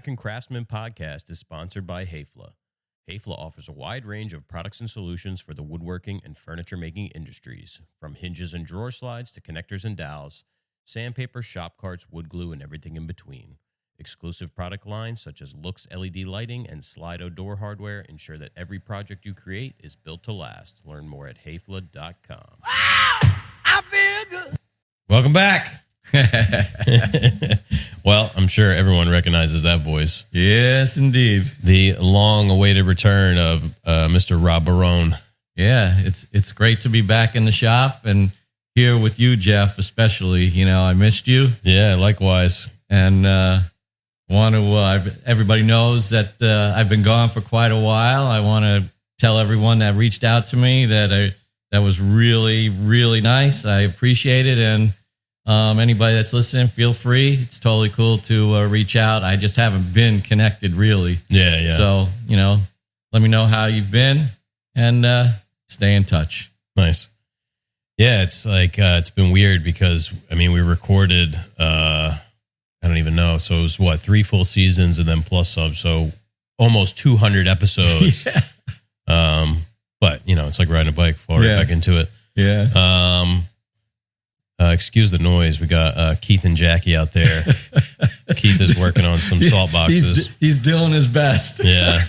American Craftsman Podcast is sponsored by Hayfla. Hayfla offers a wide range of products and solutions for the woodworking and furniture making industries, from hinges and drawer slides to connectors and dowels, sandpaper, shop carts, wood glue, and everything in between. Exclusive product lines such as Lux LED lighting and Slido door hardware ensure that every project you create is built to last. Learn more at hayfla.com. I feel good. Welcome back. Well, I'm sure everyone recognizes that voice. Yes, indeed. The long-awaited return of Mr. Rob Barone. Yeah, it's great to be back in the shop and here with you, Jeff, especially. You know, I missed you. Yeah, likewise. And want to. Everybody knows that I've been gone for quite a while. I want to tell everyone that reached out to me that was really, really nice. I appreciate it. And anybody that's listening, feel free. It's totally cool to reach out. I just haven't been connected, really. Yeah. So, you know, let me know how you've been and stay in touch. Nice. Yeah, it's like it's been weird because, I mean, we recorded, I don't even know. So it was 3 full seasons and then plus some. So almost 200 episodes. Yeah. But, you know, it's like riding a bike, fall right back into it. Yeah. Excuse the noise. We got Keith and Jackie out there. Keith is working on some salt boxes. He's doing his best. Yeah.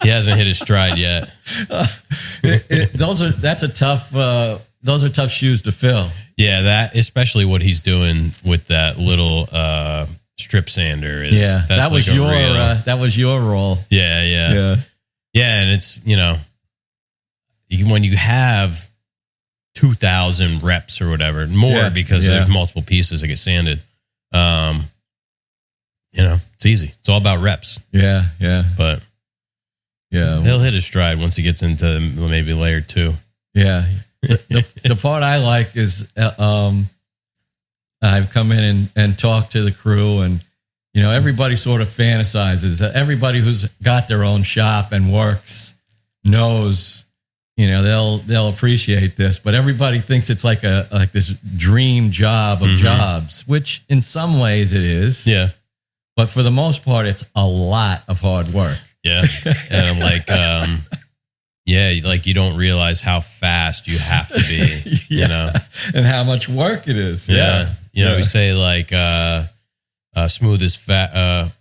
He hasn't hit his stride yet. Those are tough shoes to fill. Yeah, that especially what he's doing with that little strip sander is. Yeah, that was your role. Yeah. And it's, you know, when you have 2,000 reps or whatever, more because there's multiple pieces that get sanded. You know, it's easy. It's all about reps. Yeah. But he'll hit his stride once he gets into maybe layer 2. Yeah. The part I like is I've come in and talked to the crew, and you know, everybody sort of fantasizes. Everybody who's got their own shop and works knows, you know, they'll appreciate this, but everybody thinks it's like this dream job of jobs, which in some ways it is. Yeah. But for the most part, it's a lot of hard work. Yeah. And I'm like, like you don't realize how fast you have to be, you know, and how much work it is. Yeah. You know, we say like, smooth is fast.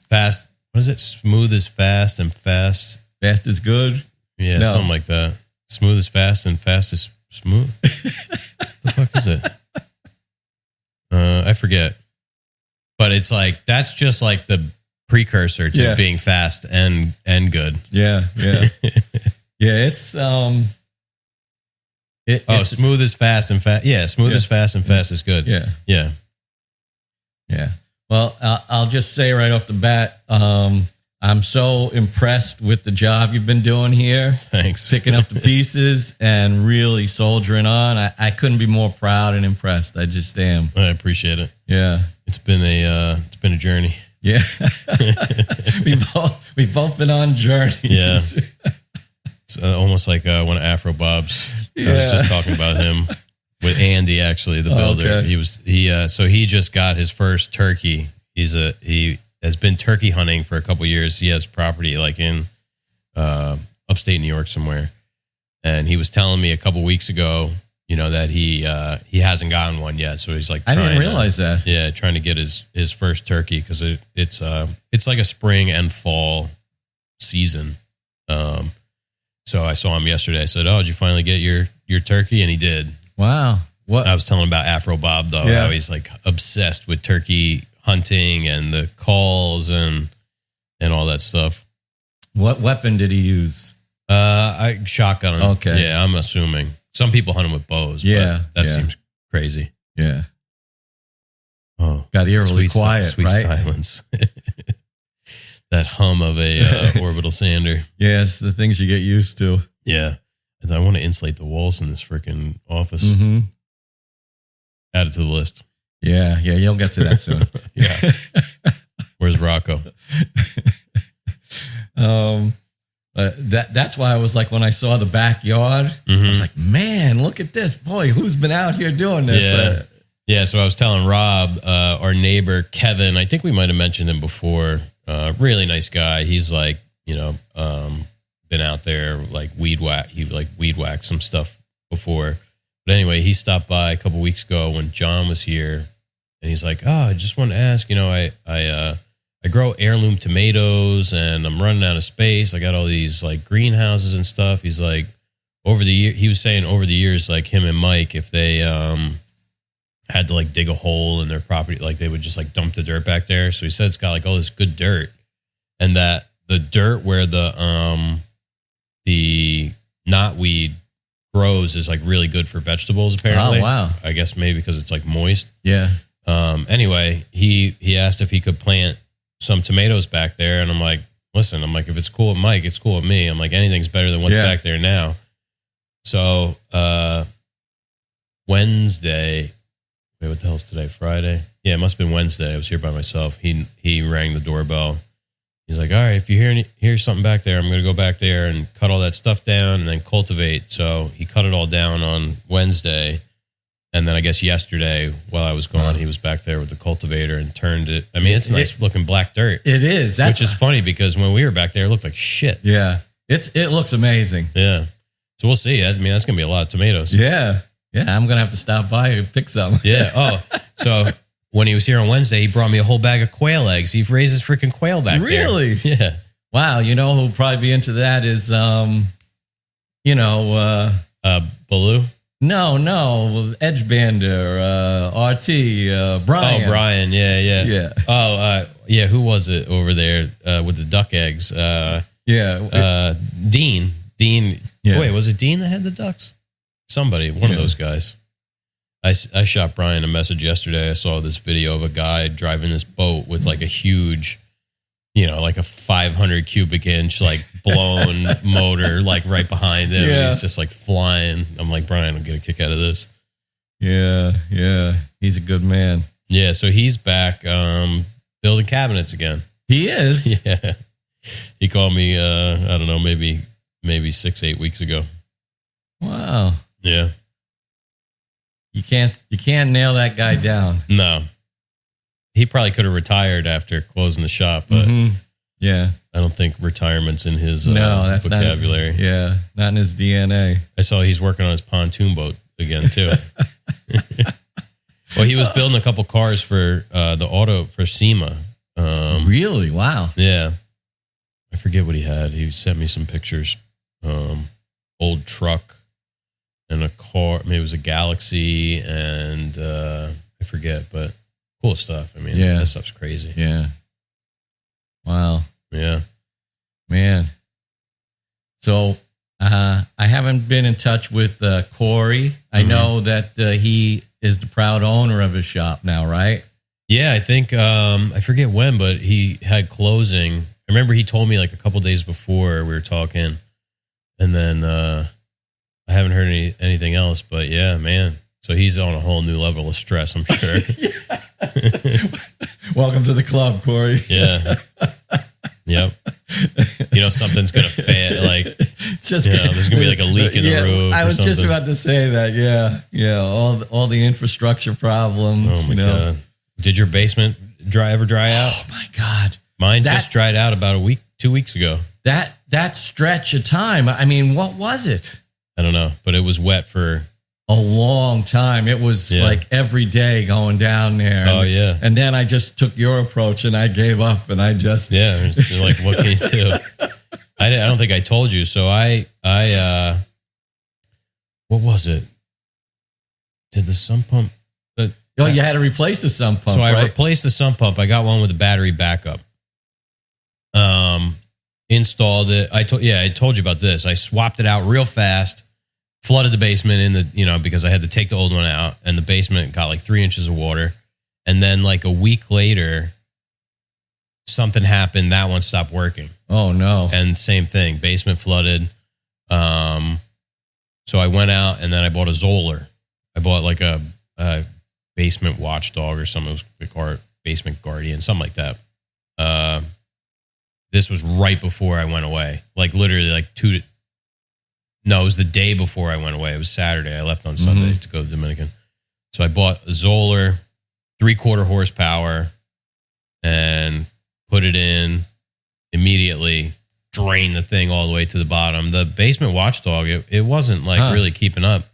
What is it? Smooth is fast and fast. Fast is good. Yeah. No. Something like that. Smooth is fast and fast is smooth. What the fuck is it? I forget. But it's like, that's just like the precursor to being fast and good. Yeah. Yeah. It's, smooth is fast and fast. Yeah. Smooth is fast and fast is good. Yeah. Well, I'll just say right off the bat, I'm so impressed with the job you've been doing here. Thanks. Picking up the pieces and really soldiering on. I couldn't be more proud and impressed. I just am. I appreciate it. Yeah. It's been a journey. Yeah. we've both been on journeys. Yeah. It's almost like one of Afro Bob's. I was just talking about him with Andy, actually, the builder. Okay. So he just got his first turkey. He has been turkey hunting for a couple of years. He has property like in upstate New York somewhere. And he was telling me a couple of weeks ago, you know, that he hasn't gotten one yet. So he's like, I didn't realize that. Yeah, trying to get his first turkey because it's like a spring and fall season. So I saw him yesterday. I said, "Oh, did you finally get your turkey?" And he did. Wow. What I was telling him about Afro Bob though, how he's like obsessed with turkey hunting and the calls and all that stuff. What weapon did he use? I shotgun him. Okay. Yeah, I'm assuming. Some people hunt him with bows. But that seems crazy. Yeah. Oh, got eerily quiet, sweet right? Silence. That hum of a orbital sander. Yeah, it's the things you get used to. Yeah. And I want to insulate the walls in this freaking office. Mm-hmm. Add it to the list. Yeah, you'll get to that soon. Yeah. Where's Rocco? That's why I was like, when I saw the backyard, I was like, man, look at this. Boy, who's been out here doing this? Yeah, so I was telling Rob, our neighbor Kevin, I think we might have mentioned him before. Really nice guy. He's like, been out there like weed whack. He like weed whacked some stuff before. But anyway, he stopped by a couple weeks ago when John was here, and he's like, "Oh, I just want to ask. I grow heirloom tomatoes, and I'm running out of space. I got all these like greenhouses and stuff." He's like, over the years, like him and Mike, if they had to like dig a hole in their property, like they would just like dump the dirt back there. So he said it's got like all this good dirt, and that the dirt where the knotweed grows is like really good for vegetables. Apparently, oh wow! I guess maybe because it's like moist. Yeah. Anyway, he asked if he could plant some tomatoes back there, and I'm like, listen, if it's cool with Mike, it's cool with me. I'm like, anything's better than what's back there now. So Wednesday, wait, what the hell's today? Friday? Yeah, it must have been Wednesday. I was here by myself. He rang the doorbell. He's like, all right, if you hear something back there, I'm going to go back there and cut all that stuff down and then cultivate. So he cut it all down on Wednesday. And then I guess yesterday, while I was gone, he was back there with the cultivator and turned it. I mean, it's nice looking black dirt. It is. Which is funny because when we were back there, it looked like shit. Yeah. It looks amazing. Yeah. So we'll see. I mean, that's going to be a lot of tomatoes. Yeah. Yeah. I'm going to have to stop by and pick some. Yeah. Oh, so when he was here on Wednesday, he brought me a whole bag of quail eggs. He raises freaking quail back there. Really? Yeah. Wow. You know who'll probably be into that is, Baloo? No, Edgebander, RT, Brian. Oh, Brian, yeah. Yeah. Oh, who was it over there with the duck eggs? Dean. Yeah. Wait, was it Dean that had the ducks? Somebody, one of those guys. I shot Brian a message yesterday. I saw this video of a guy driving this boat with like a huge, like a 500 cubic inch, like blown motor, like right behind him. Yeah. He's just like flying. I'm like, Brian, I'll get a kick out of this. Yeah. He's a good man. Yeah. So he's back building cabinets again. He is? Yeah. He called me, I don't know, maybe 6-8 weeks ago. Wow. Yeah. You can't nail that guy down. No. He probably could have retired after closing the shop, but yeah, I don't think retirement's in his vocabulary. Not in his DNA. I saw he's working on his pontoon boat again too. Well, he was building a couple cars for the auto for SEMA. Really? Wow. Yeah, I forget what he had. He sent me some pictures. Old truck and a car. Maybe it was a Galaxy, and I forget, but. Cool stuff. I mean, that stuff's crazy. Yeah. Wow. Yeah. Man. So I haven't been in touch with Corey. I know that he is the proud owner of his shop now, right? Yeah, I think, I forget when, but he had closing. I remember he told me like a couple days before we were talking, and then I haven't heard anything else, but yeah, man. So he's on a whole new level of stress, I'm sure. Welcome to the club, Corey. Yeah. Yep. Something's going to fail. Like, there's going to be like a leak in the roof. I was just about to say that. Yeah. All the infrastructure problems. Oh, my God. Did your basement ever dry out? Oh, my God. Mine just dried out about 2 weeks ago. That stretch of time. I mean, what was it? I don't know, but it was wet for a long time. It was like every day going down there. Oh, yeah. And then I just took your approach and I gave up and I just... Yeah, like, what can you do? I don't think I told you. So I what was it? Did the sump pump... you had to replace the sump pump, So I replaced the sump pump. I got one with a battery backup. Installed it. I told you about this. I swapped it out real fast. Flooded the basement because I had to take the old one out, and the basement got like 3 inches of water. And then like a week later, something happened. That one stopped working. Oh no. And same thing, basement flooded. So I went out and then I bought a Zoller. I bought like a basement watchdog or something. It was a basement guardian, something like that. This was right before I went away. Like literally like it was the day before I went away. It was Saturday. I left on Sunday to go to the Dominican. So I bought a Zoller, 3/4 horsepower, and put it in immediately, drained the thing all the way to the bottom. The basement watchdog, it wasn't like really keeping up.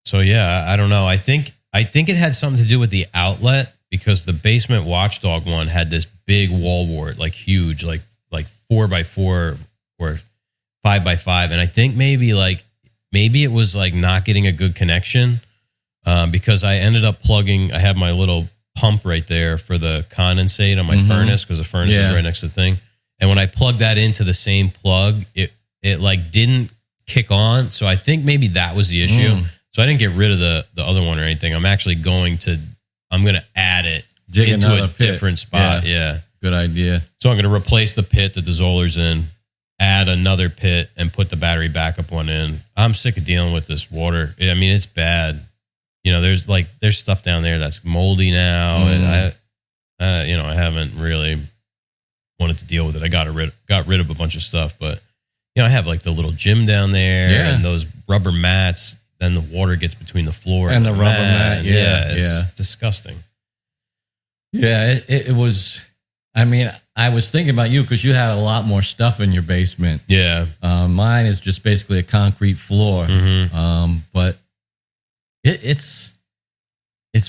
So yeah, I don't know. I think it had something to do with the outlet, because the basement watchdog one had this big wall wart, like huge, like 4x4 or 5x5. And I think maybe it was like not getting a good connection, because I ended up I have my little pump right there for the condensate on my furnace, because the furnace is right next to the thing. And when I plugged that into the same plug, it like didn't kick on. So I think maybe that was the issue. So I didn't get rid of the other one or anything. I'm actually going to add it into a different spot. Yeah. Good idea. So I'm going to replace the pit that the Zoller's in, add another pit, and put the battery backup one in. I'm sick of dealing with this water. I mean, it's bad. There's stuff down there that's moldy now. And I haven't really wanted to deal with it. I got rid of a bunch of stuff, but I have like the little gym down there and those rubber mats. Then the water gets between the floor and the rubber mat. It's disgusting. Yeah, it was. I mean, I was thinking about you because you had a lot more stuff in your basement. Yeah. Mine is just basically a concrete floor. But it's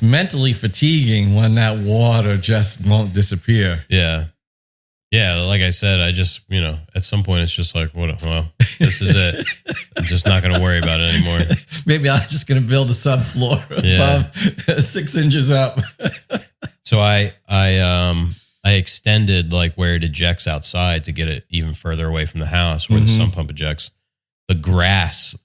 mentally fatiguing when that water just won't disappear. Yeah. Yeah, like I said, I just, at some point it's just like, well, this is it. I'm just not going to worry about it anymore. Maybe I'm just going to build a subfloor above 6 inches up. So I extended like where it ejects outside to get it even further away from the house where the sump pump ejects. The grass,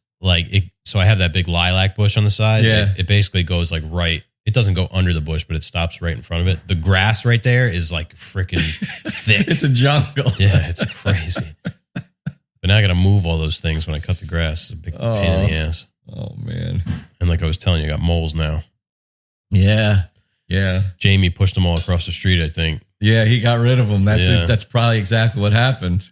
so I have that big lilac bush on the side. Yeah. It basically goes like right. It doesn't go under the bush, but it stops right in front of it. The grass right there is like freaking thick. It's a jungle. Yeah, it's crazy. But now I got to move all those things when I cut the grass. It's a big pain in the ass. Oh, man. And like I was telling you, I got moles now. Yeah. Yeah. Jamie pushed them all across the street, I think. Yeah, he got rid of them. That's probably exactly what happened.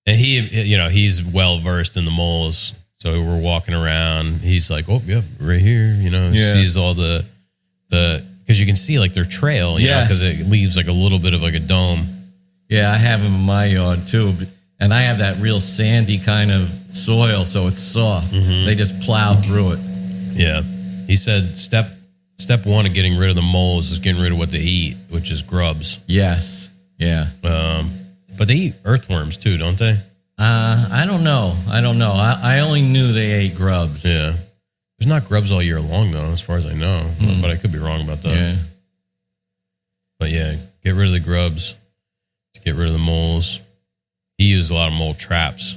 And he's well versed in the moles. So we're walking around. He's like, oh, yeah, right here. Sees all the because you can see like their trail, because it leaves like a little bit of like a dome. Yeah, I have them in my yard too. And I have that real sandy kind of soil, so it's soft. They just plow through it. Yeah. He said step one of getting rid of the moles is getting rid of what they eat, which is grubs. Yes. Yeah. But they eat earthworms too, don't they? I don't know. I only knew they ate grubs. Yeah. There's not grubs all year long, though, as far as I know. But I could be wrong about that. Yeah. But yeah, get rid of the grubs. Get rid of the moles. He used a lot of mole traps.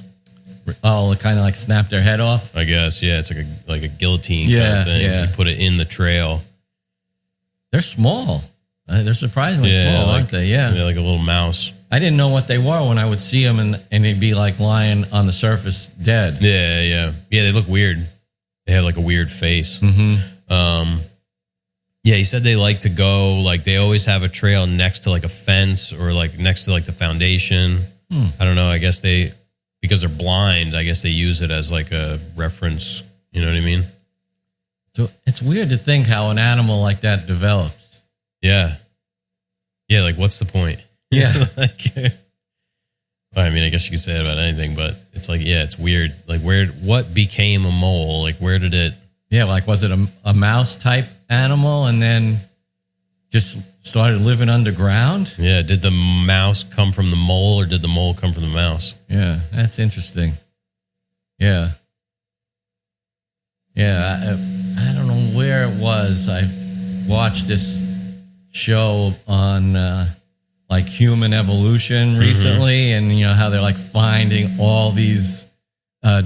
Oh, kind of like snap their head off? I guess, yeah. It's like a guillotine kind of thing. Yeah. You put it in the trail. They're small. They're surprisingly small, aren't they? Yeah. Yeah, like a little mouse. I didn't know what they were when I would see them and they'd be like lying on the surface dead. Yeah, yeah. Yeah, they look weird. They have like a weird face. Yeah, he said they like to go, like they always have a trail next to like a fence or like next to like the foundation. I don't know. I guess because they're blind, I guess they use it as like a reference. You know what I mean? So it's weird to think how an animal like that develops. Yeah. Yeah, like what's the point? Yeah. I mean, I guess you could say that about anything, but it's like, yeah, it's weird. Like what became a mole? Like where did it? Yeah, like was it a mouse type animal and then just started living underground? Yeah, did the mouse come from the mole or did the mole come from the mouse? Yeah, that's interesting. Yeah. Yeah, I don't know where it was. I watched this show on like human evolution recently, and you know how they're like finding all these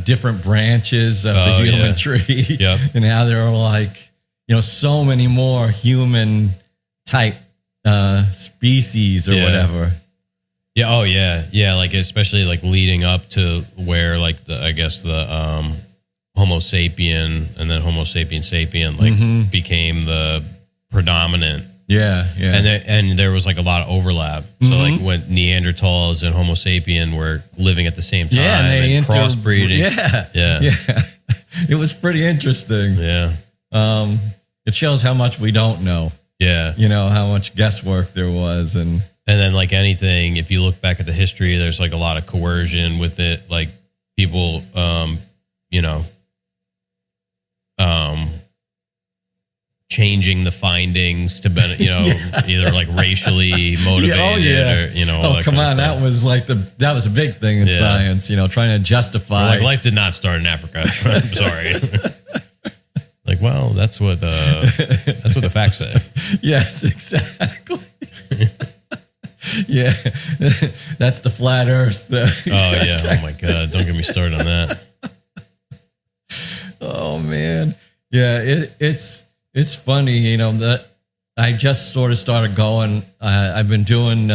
different branches of the human tree, and how there are like, you know, so many more human type species or whatever. Yeah. Oh yeah. Yeah. Like, especially like leading up to where like I guess the Homo sapien and then Homo sapien sapien like became the predominant. Yeah. Yeah. And there was like a lot of overlap. So like when Neanderthals and Homo sapien were living at the same time and crossbreeding. Yeah. It was pretty interesting. Yeah. It shows how much we don't know. Yeah. How much guesswork there was. And then like anything, if you look back at the history, there's like a lot of coercion with it. Like people, changing the findings to benefit, either like racially motivated or, come on. That was a big thing in science, trying to justify. Like life did not start in Africa. I'm sorry. Like, well, that's what the facts say. Yes, exactly. Yeah. That's the flat earth. Oh my God. Don't get me started on that. Oh man. Yeah. It's funny, that I just sort of started going. I've been doing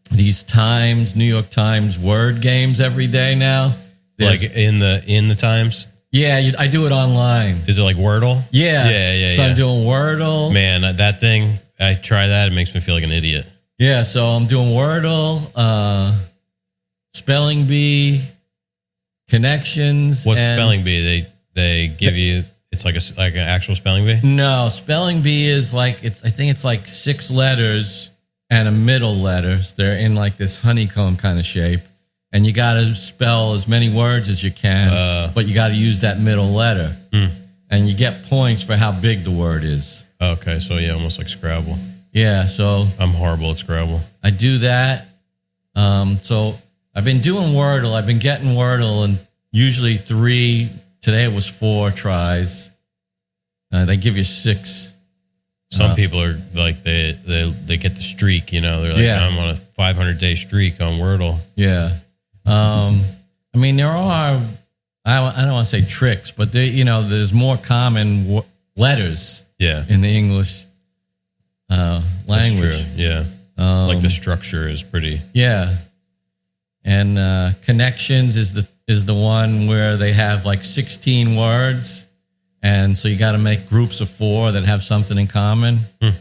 these New York Times word games every day now. Like in the Times? Yeah, I do it online. Is it like Wordle? Yeah. So I'm doing Wordle. Man, that thing, I try that. It makes me feel like an idiot. Yeah, so I'm doing Wordle, Spelling Bee, Connections. What's Spelling Bee? They give you... It's like an actual spelling bee? No, spelling bee is I think it's like 6 letters and a middle letter. They're in like this honeycomb kind of shape. And you got to spell as many words as you can, but you got to use that middle letter. And you get points for how big the word is. Okay, so yeah, almost like Scrabble. Yeah, so... I'm horrible at Scrabble. I do that. So I've been doing Wordle. I've been getting Wordle and usually 3... Today it was 4 tries. They give you 6. Some people are like they get the streak. They're like, I'm on a 500-day streak on Wordle. Yeah. I mean, there are. I don't want to say tricks, but there's more common letters. Yeah. In the English language. That's true. Yeah. Like the structure is pretty. Yeah. And connections is the one where they have like 16 words. And so you got to make groups of 4 that have something in common. And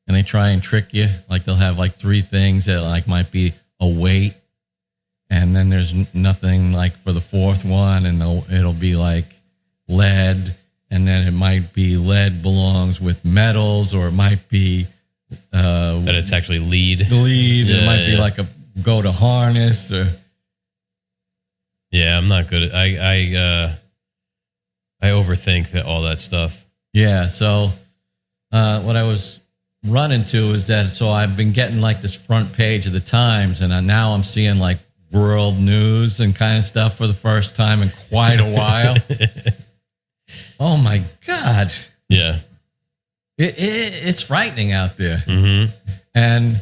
they try and trick you. Like they'll have like 3 things that like might be a weight. And then there's nothing like for the 4th one. And it'll be like lead. And then it might be lead belongs with metals, or it might be... that it's actually lead. Lead. Yeah, it might be like a go to harness or... Yeah, I'm not good at I overthink all that stuff. Yeah, so what I was running to is that I've been getting like this front page of the Times, and now I'm seeing like world news and kind of stuff for the first time in quite a while. Oh my God. Yeah. It's frightening out there. Mm-hmm. And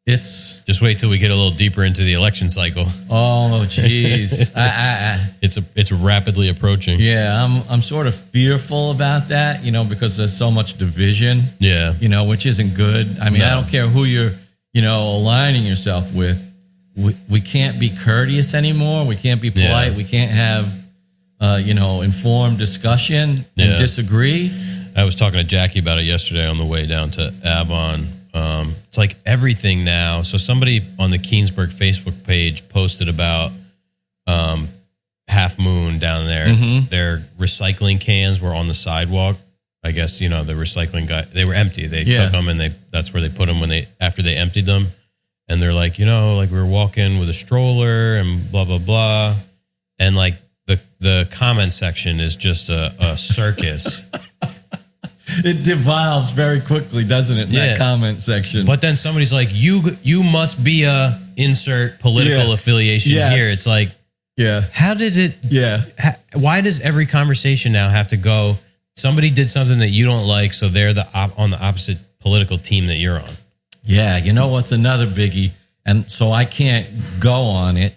it's... Just wait till we get a little deeper into the election cycle. Oh, geez. It's rapidly approaching. Yeah, I'm sort of fearful about that, because there's so much division. Yeah. Which isn't good. I mean, I don't care who you're, aligning yourself with. We can't be courteous anymore. We can't be polite. Yeah. We can't have, informed discussion and disagree. I was talking to Jackie about it yesterday on the way down to Avon. It's like everything now. So somebody on the Keensburg Facebook page posted about Half Moon down there. Mm-hmm. Their recycling cans were on the sidewalk. I guess, the recycling guy, they were empty. They took them and that's where they put them after they emptied them. And they're like, like we were walking with a stroller and blah, blah, blah. And like the comment section is just a circus. It devolves very quickly, doesn't it? In that comment section. But then somebody's like, you must be a insert political affiliation here. It's like, how did it? Yeah. Why does every conversation now have to go? Somebody did something that you don't like, so they're on the opposite political team that you're on. Yeah. You know what's another biggie? And so I can't go on it.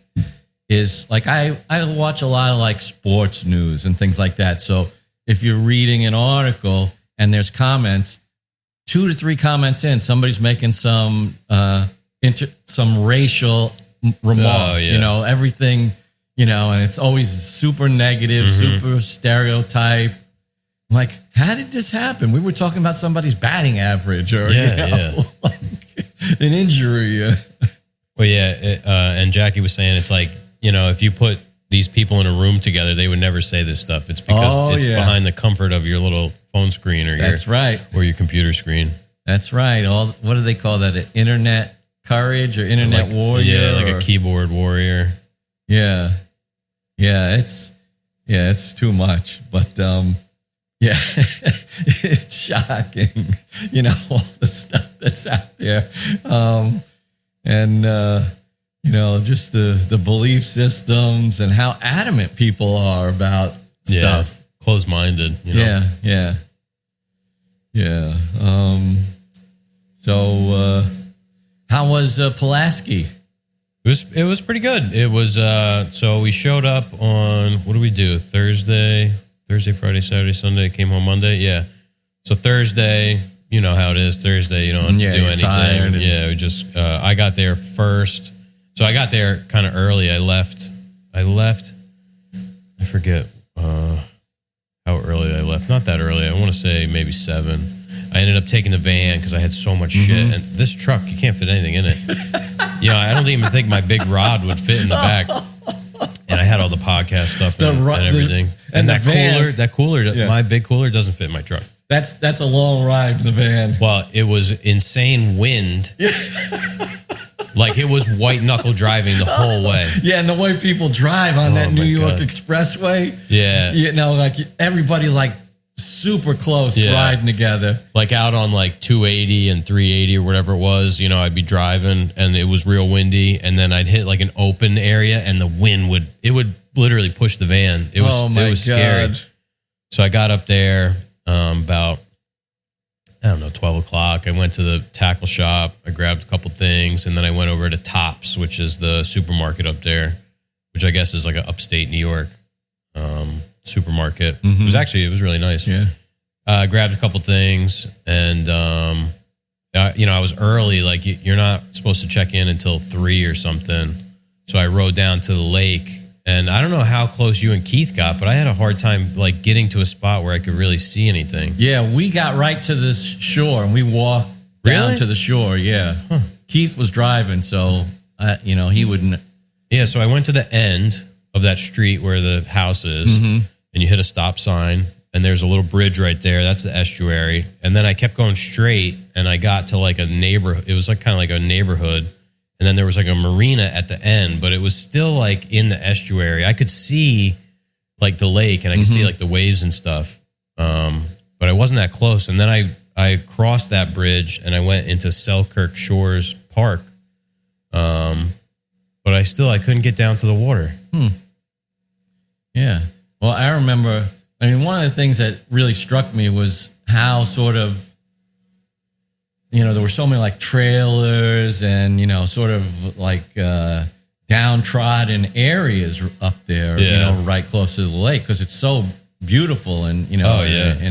Is like I watch a lot of like sports news and things like that. So if you're reading an article and there's comments, 2 to 3 comments in, somebody's making some racial remark, everything, and it's always super negative, super stereotype. I'm like, how did this happen? We were talking about somebody's batting average or like an injury. Well, and Jackie was saying it's like, if you put these people in a room together, they would never say this stuff. It's because it's behind the comfort of your little phone screen or your computer screen. That's right. What do they call that? An internet courage or internet warrior? Yeah, like a keyboard warrior. Yeah. Yeah, it's too much. But yeah, it's shocking, all the stuff that's out there. Just the belief systems and how adamant people are about stuff. Closed-minded. Yeah. So how was Pulaski? It was pretty good. It was so we showed up on, what do we do? Thursday, Friday, Saturday, Sunday, came home Monday. Yeah. So Thursday, you know how it is. Thursday, you don't have to do anything. Yeah, we just I got there first. So I got there kind of early. I left. I forget how early I left. Not that early. I want to say maybe 7. I ended up taking the van because I had so much shit. And this truck, you can't fit anything in it. I don't even think my big rod would fit in the back. And I had all the podcast stuff and everything. And that cooler, my big cooler doesn't fit in my truck. That's a long ride in the van. Well, it was insane wind. Like it was white knuckle driving the whole way. Yeah, and the way people drive on that New York expressway. Yeah. Like everybody's like super close riding together. Like out on like 280 and 380 or whatever it was, I'd be driving and it was real windy, and then I'd hit like an open area and the wind would literally push the van. It was scary. So I got up there about 12 o'clock. I went to the tackle shop. I grabbed a couple things, and then I went over to Tops, which is the supermarket up there, which I guess is like an upstate New York supermarket. It was really nice. Yeah. Grabbed a couple things, and I was early. Like you're not supposed to check in until 3 or something. So I rode down to the lake, and I don't know how close you and Keith got, but I had a hard time like getting to a spot where I could really see anything. Yeah, we got right to the shore, and we walked down to the shore. Yeah. Huh. Keith was driving, so he wouldn't. Yeah, so I went to the end of that street where the house is, and you hit a stop sign, and there's a little bridge right there. That's the estuary. And then I kept going straight, and I got to like a neighborhood. It was like kind of like a neighborhood. And then there was like a marina at the end, but it was still like in the estuary. I could see like the lake, and I could see like the waves and stuff. But I wasn't that close. And then I crossed that bridge, and I went into Selkirk Shores Park. But I couldn't get down to the water. Yeah. Well, I remember, one of the things that really struck me was how sort of, there were so many like trailers and, sort of like downtrodden areas up there, right close to the lake, because it's so beautiful and, in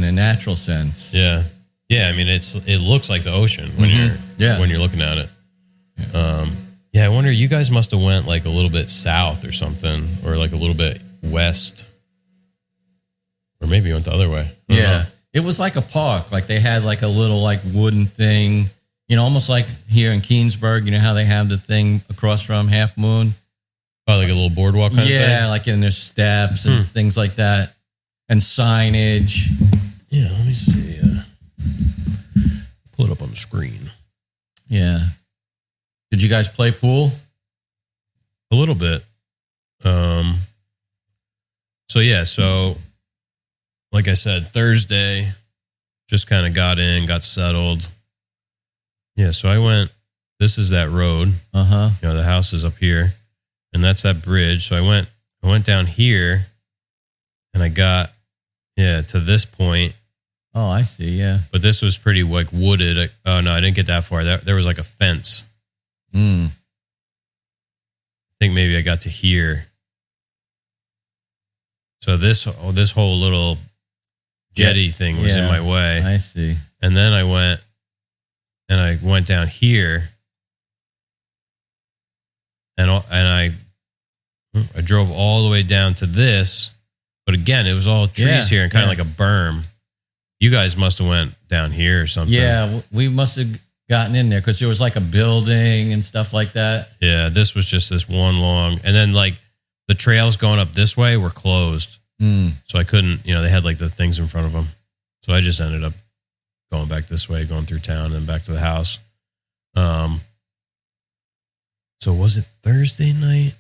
a natural sense. Yeah. Yeah. It looks like the ocean when you're looking at it. Yeah. I wonder, you guys must have went like a little bit south or something, or like a little bit west, or maybe you went the other way. Yeah. It was like a park. Like they had like a little like wooden thing, almost like here in Keensburg, how they have the thing across from Half Moon. Oh, like a little boardwalk kind of thing? Yeah, like in their steps and things like that. And signage. Yeah, let me see. Pull it up on the screen. Yeah. Did you guys play pool? A little bit. So like I said, Thursday, just kind of got settled. Yeah, so I went, this is that road. The house is up here, and that's that bridge. So I went down here, and I got, to this point. Oh, I see, yeah. But this was pretty like wooded. Oh, no, I didn't get that far. There was like a fence. I think maybe I got to here. So this whole little jetty thing was in my way. I see. And then I went down here, and I drove all the way down to this, but again, it was all trees here and kind of like a berm. You guys must have went down here or something. Yeah, we must have gotten in there because there was like a building and stuff like that. Yeah, this was just this one long, and then like the trails going up this way were closed. So I couldn't, they had like the things in front of them. So I just ended up going back this way, going through town and back to the house. So was it Thursday night?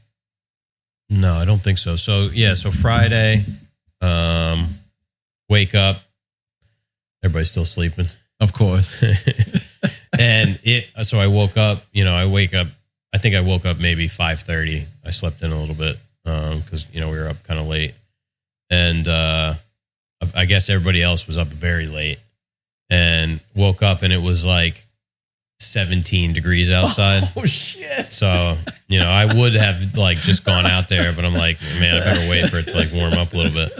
No, I don't think so. So so Friday, wake up. Everybody's still sleeping. Of course. And so I woke up, I think I woke up maybe 5:30. I slept in a little bit because, we were up kind of late. And I guess everybody else was up very late and woke up and it was like 17 degrees outside. Oh, shit. So, I would have like just gone out there, but I'm like, man, I better wait for it to like warm up a little bit.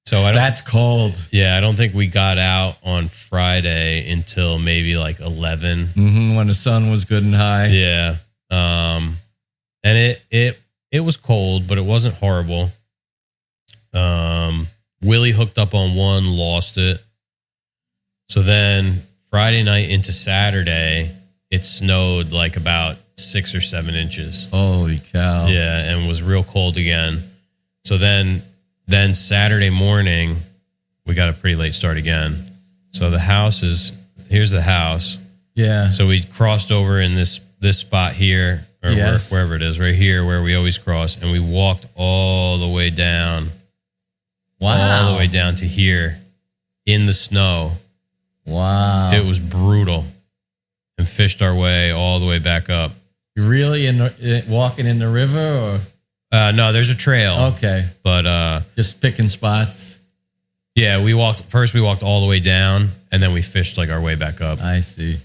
So that's cold. Yeah, I don't think we got out on Friday until maybe like 11. When the sun was good and high. Yeah. And it was cold, but it wasn't horrible. Willie hooked up on one, lost it. So then Friday night into Saturday, it snowed like about 6 or 7 inches. Holy cow. Yeah, and was real cold again. So then Saturday morning, we got a pretty late start again. So here's the house. Yeah. So we crossed over in this spot here, or wherever it is, right here where we always cross, and we walked all the way down. Wow. All the way down to here in the snow. Wow. It was brutal. And fished our way all the way back up. You really walking in the river or? No, there's a trail. Okay. But just picking spots. Yeah, we walked all the way down and then we fished like our way back up. I see.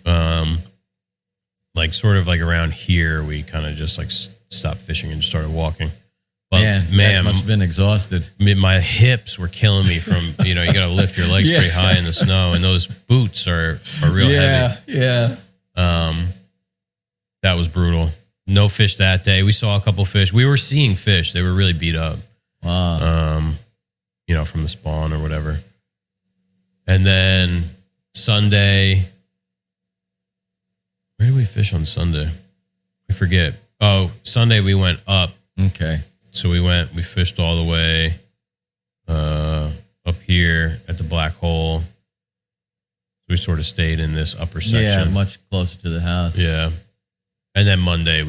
Like sort of like around here, we kind of just like stopped fishing and started walking. But man, must have been exhausted. My hips were killing me from, you got to lift your legs pretty high in the snow. And those boots are real heavy. Yeah. That was brutal. No fish that day. We saw a couple fish. We were seeing fish. They were really beat up. Wow. From the spawn or whatever. And then Sunday, where did we fish on Sunday? I forget. Oh, Sunday we went up. Okay. So we fished all the way up here at the black hole. We sort of stayed in this upper section. Yeah, much closer to the house. Yeah. And then Monday,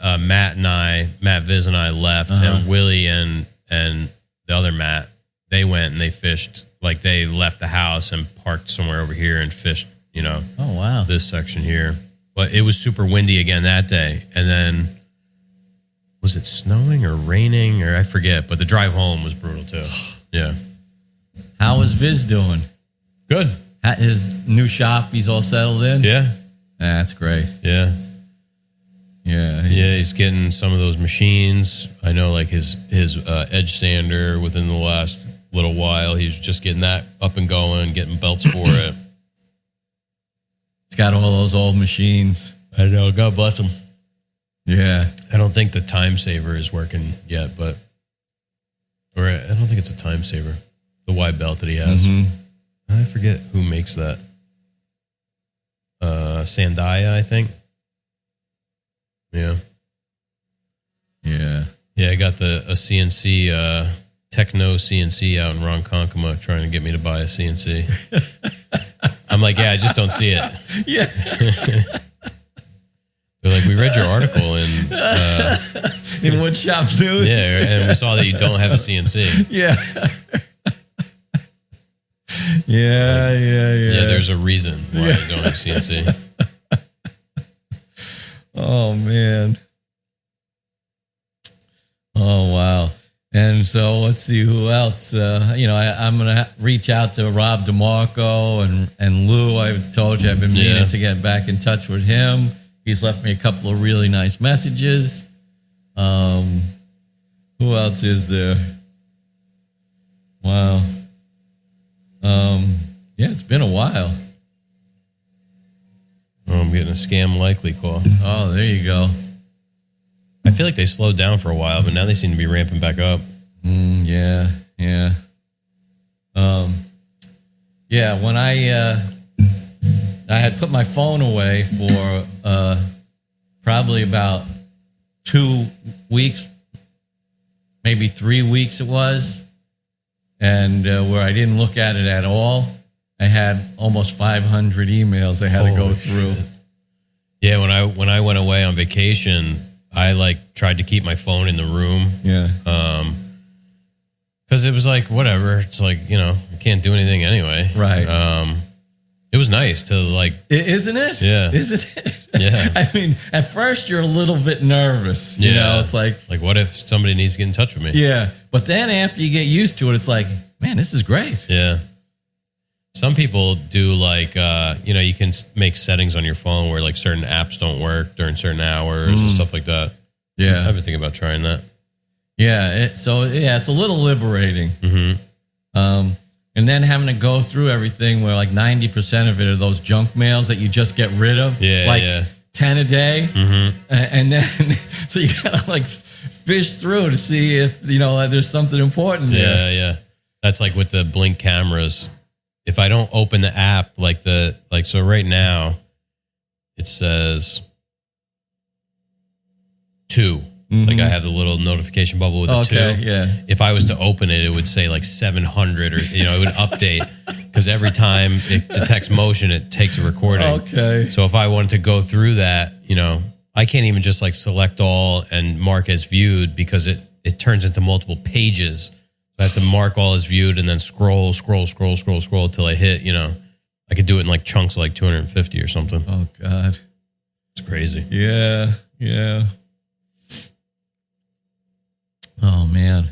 Matt Viz and I left, and Willie and the other Matt, they went and they fished, like they left the house and parked somewhere over here and fished, Oh, wow. this section here. But it was super windy again that day. And then, was it snowing or raining or I forget, but the drive home was brutal too. Yeah. How was Viz doing? Good. At his new shop, he's all settled in? Yeah. That's great. Yeah. Yeah. Yeah, he's getting some of those machines. I know like his edge sander within the last little while, he's just getting that up and going, getting belts for it. It's got all those old machines. I know. God bless him. Yeah. I don't think the time saver is working yet, or I don't think it's a time saver. The wide belt that he has. Mm-hmm. I forget who makes that. Sandia, I think. Yeah. Yeah. Yeah, I got a CNC, Techno CNC out in Ronkonkoma trying to get me to buy a CNC. I'm like, yeah, I just don't see it. Yeah. They're like, we read your article in Wood Shop News. Yeah, and we saw that you don't have a CNC. Yeah. Yeah. Yeah, there's a reason why I don't have CNC. Oh, man. Oh, wow. And so let's see who else. I'm going to reach out to Rob DeMarco and Lou. I've told you I've been meaning to get back in touch with him. He's left me a couple of really nice messages. Who else is there? Wow. Yeah, it's been a while. Oh, I'm getting a scam likely call. Oh, there you go. I feel like they slowed down for a while, but now they seem to be ramping back up. Yeah. When I had put my phone away for probably about 2 weeks, maybe 3 weeks it was, and where I didn't look at it at all. I had almost 500 emails I had to go through. Shit. Yeah, when I went away on vacation, I like tried to keep my phone in the room. Yeah. Because it was like, whatever. It's like, I can't do anything anyway. Right. It was nice to like... Isn't it? Yeah. Isn't it? Yeah. I mean, at first you're a little bit nervous. You know, it's like... Like, what if somebody needs to get in touch with me? Yeah. But then after you get used to it, it's like, man, this is great. Yeah. Some people do like, you can make settings on your phone where like certain apps don't work during certain hours and stuff like that. Yeah. I've been thinking about trying that. Yeah. It's a little liberating. Mm-hmm. And then having to go through everything where like 90% of it are those junk mails that you just get rid of. Yeah. Like 10 a day. Mm-hmm. And then, so you gotta like fish through to see if, there's something important there. Yeah. That's like with the Blink cameras. If I don't open the app, so right now it says 2. Mm-hmm. Like I have the little notification bubble with the 2. Yeah. If I was to open it, it would say like 700 or, it would update because every time it detects motion, it takes a recording. Okay. So if I wanted to go through that, I can't even just like select all and mark as viewed because it turns into multiple pages. I have to mark all as viewed and then scroll till I hit, I could do it in like chunks of like 250 or something. Oh, God. It's crazy. Yeah. Oh, man.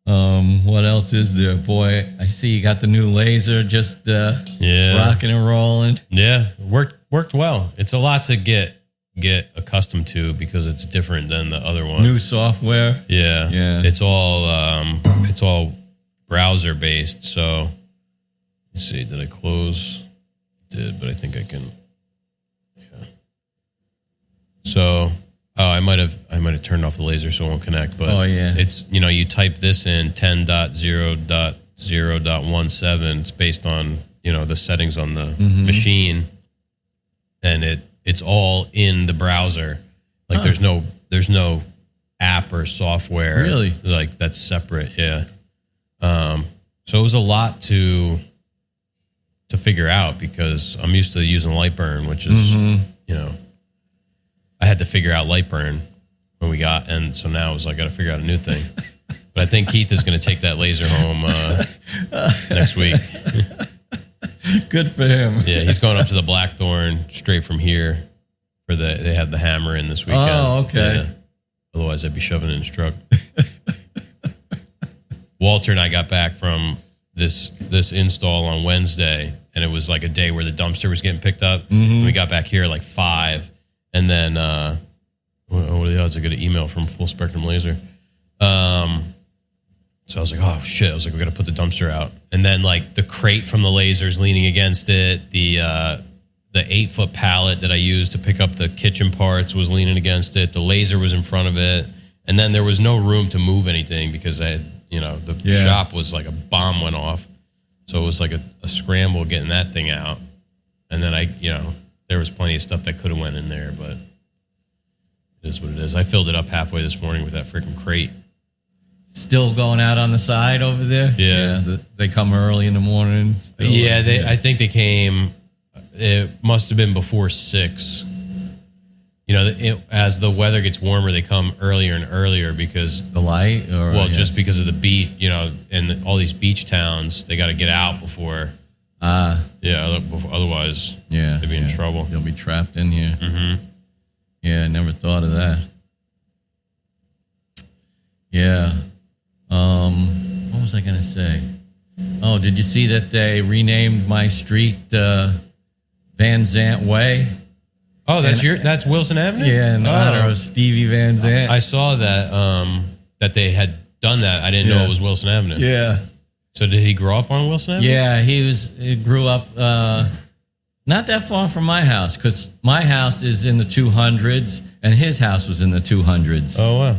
What else is there? Boy, I see you got the new laser just rocking and rolling. Yeah, worked well. It's a lot to get accustomed to because it's different than the other one. New software. Yeah. It's all browser based. So let's see. Did I close? Did, but I think I can. Yeah. So I might have turned off the laser so it won't connect. But it's you type this in 10.0.0.17. It's based on the settings on the machine, and it's all in the browser. Like there's no app or software really like that's separate. Yeah. So it was a lot to figure out because I'm used to using Lightburn, which is I had to figure out Lightburn when we got, and so now it was like I got to figure out a new thing. But I think Keith is going to take that laser home next week. Good for him. Yeah, he's going up to the Blackthorn straight from here. They had the hammer in this weekend. Oh, okay. Yeah. Otherwise, I'd be shoving it in his truck. Walter and I got back from this install on Wednesday, and it was like a day where the dumpster was getting picked up. Mm-hmm. We got back here at like 5, and then what are the odds I get an email from Full Spectrum Laser? So I was like, oh shit! I was like, we got to put the dumpster out, and then like the crate from the laser's leaning against it. The 8-foot pallet that I used to pick up the kitchen parts was leaning against it. The laser was in front of it, and then there was no room to move anything because I had, the shop was like a bomb went off, so it was like a scramble getting that thing out, and then there was plenty of stuff that could have went in there, but it is what it is. I filled it up halfway this morning with that freaking crate. Still going out on the side over there? Yeah. They come early in the morning? I think they came, it must have been before 6. As the weather gets warmer, they come earlier and earlier because... The light? Just because of the beach, and all these beach towns, they got to get out before... otherwise they'd be in trouble. They'll be trapped in here. Mm-hmm. Yeah, I never thought of that. Yeah. What was I going to say? Oh, did you see that they renamed my street Van Zant Way? Oh, that's Wilson Avenue? Yeah, in honor of Stevie Van Zant. I saw that that they had done that. I didn't know it was Wilson Avenue. Yeah. So did he grow up on Wilson Avenue? Yeah, he grew up not that far from my house because my house is in the 200s and his house was in the 200s. Oh, wow.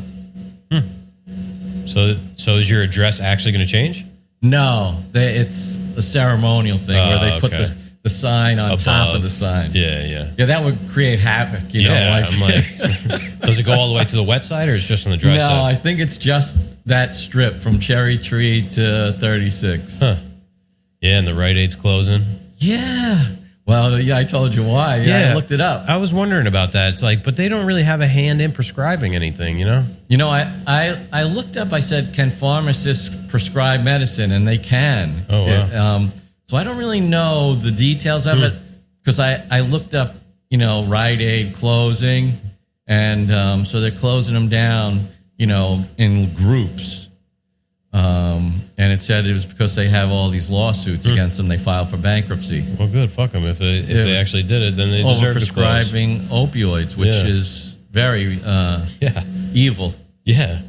So is your address actually going to change? No, it's a ceremonial thing where they put the sign on top of the sign. Yeah. That would create havoc. You know, I'm like, does it go all the way to the wet side or is it just on the dry side? No, I think it's just that strip from Cherry Tree to 36. Huh. Yeah, and the Rite Aid's closing. Yeah. Well, yeah, I told you why. Yeah, I looked it up. I was wondering about that. It's like, but they don't really have a hand in prescribing anything, you know? You know, I looked up, I said, can pharmacists prescribe medicine? And they can. Oh, wow. So I don't really know the details of it because I looked up, you know, Rite Aid closing. And so they're closing them down, you know, in groups. And it said it was because they have all these lawsuits against them. They filed for bankruptcy. Well, good. Fuck them. If they actually did it, then they deserve to close. Overprescribing opioids, which is very evil. Yeah.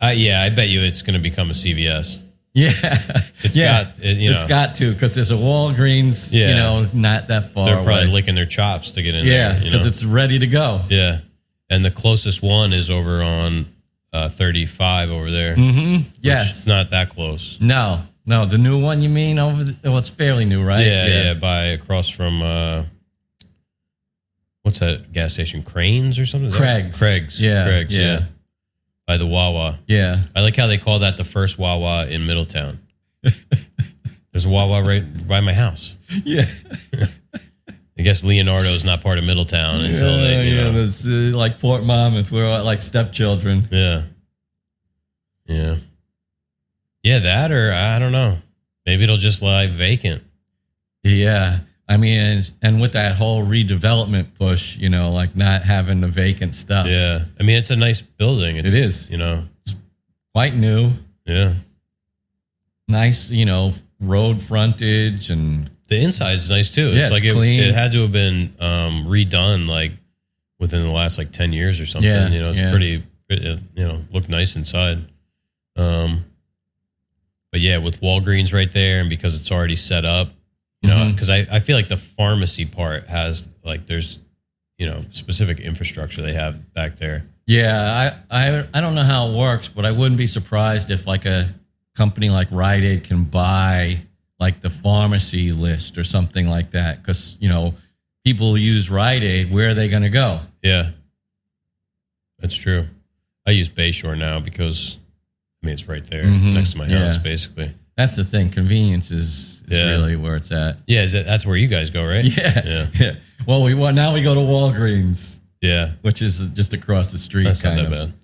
I bet you it's going to become a CVS. Yeah. It's got to, because there's a Walgreens, you know, not that far They're away. probably licking their chops to get in there. Yeah, because it's ready to go. Yeah. And the closest one is over on 35 over there. Mm-hmm. Yes. It's not that close. No, the new one you mean it's fairly new, right? Yeah, by across from, what's that gas station? Cranes or something? Craig's. Yeah. Craig's, yeah. By the Wawa. Yeah. I like how they call that the first Wawa in Middletown. There's a Wawa right by my house. Yeah. I guess Leonardo's not part of Middletown until they, you know. That's like Port Monmouth. We're like stepchildren. Yeah. That, or I don't know. Maybe it'll just lie vacant. Yeah. I mean, and with that whole redevelopment push, you know, like not having the vacant stuff. Yeah. I mean, it's a nice building. It is. You know. It's quite new. Yeah. Nice, you know, road frontage and... The inside's nice too. It's like clean. It had to have been redone like within the last like 10 years or something. Yeah, you know, it's pretty, you know, looked nice inside. But yeah, with Walgreens right there, and because it's already set up, you know, because I feel like the pharmacy part has like there's, you know, specific infrastructure they have back there. Yeah, I don't know how it works, but I wouldn't be surprised if like a company like Rite Aid can buy like the pharmacy list or something like that. Because, you know, people use Rite Aid. Where are they going to go? Yeah, that's true. I use Bayshore now because, I mean, it's right there next to my house, basically. That's the thing. Convenience is really where it's at. Yeah, that's where you guys go, right? Yeah. Well, now we go to Walgreens. Yeah. Which is just across the street. That's not that bad.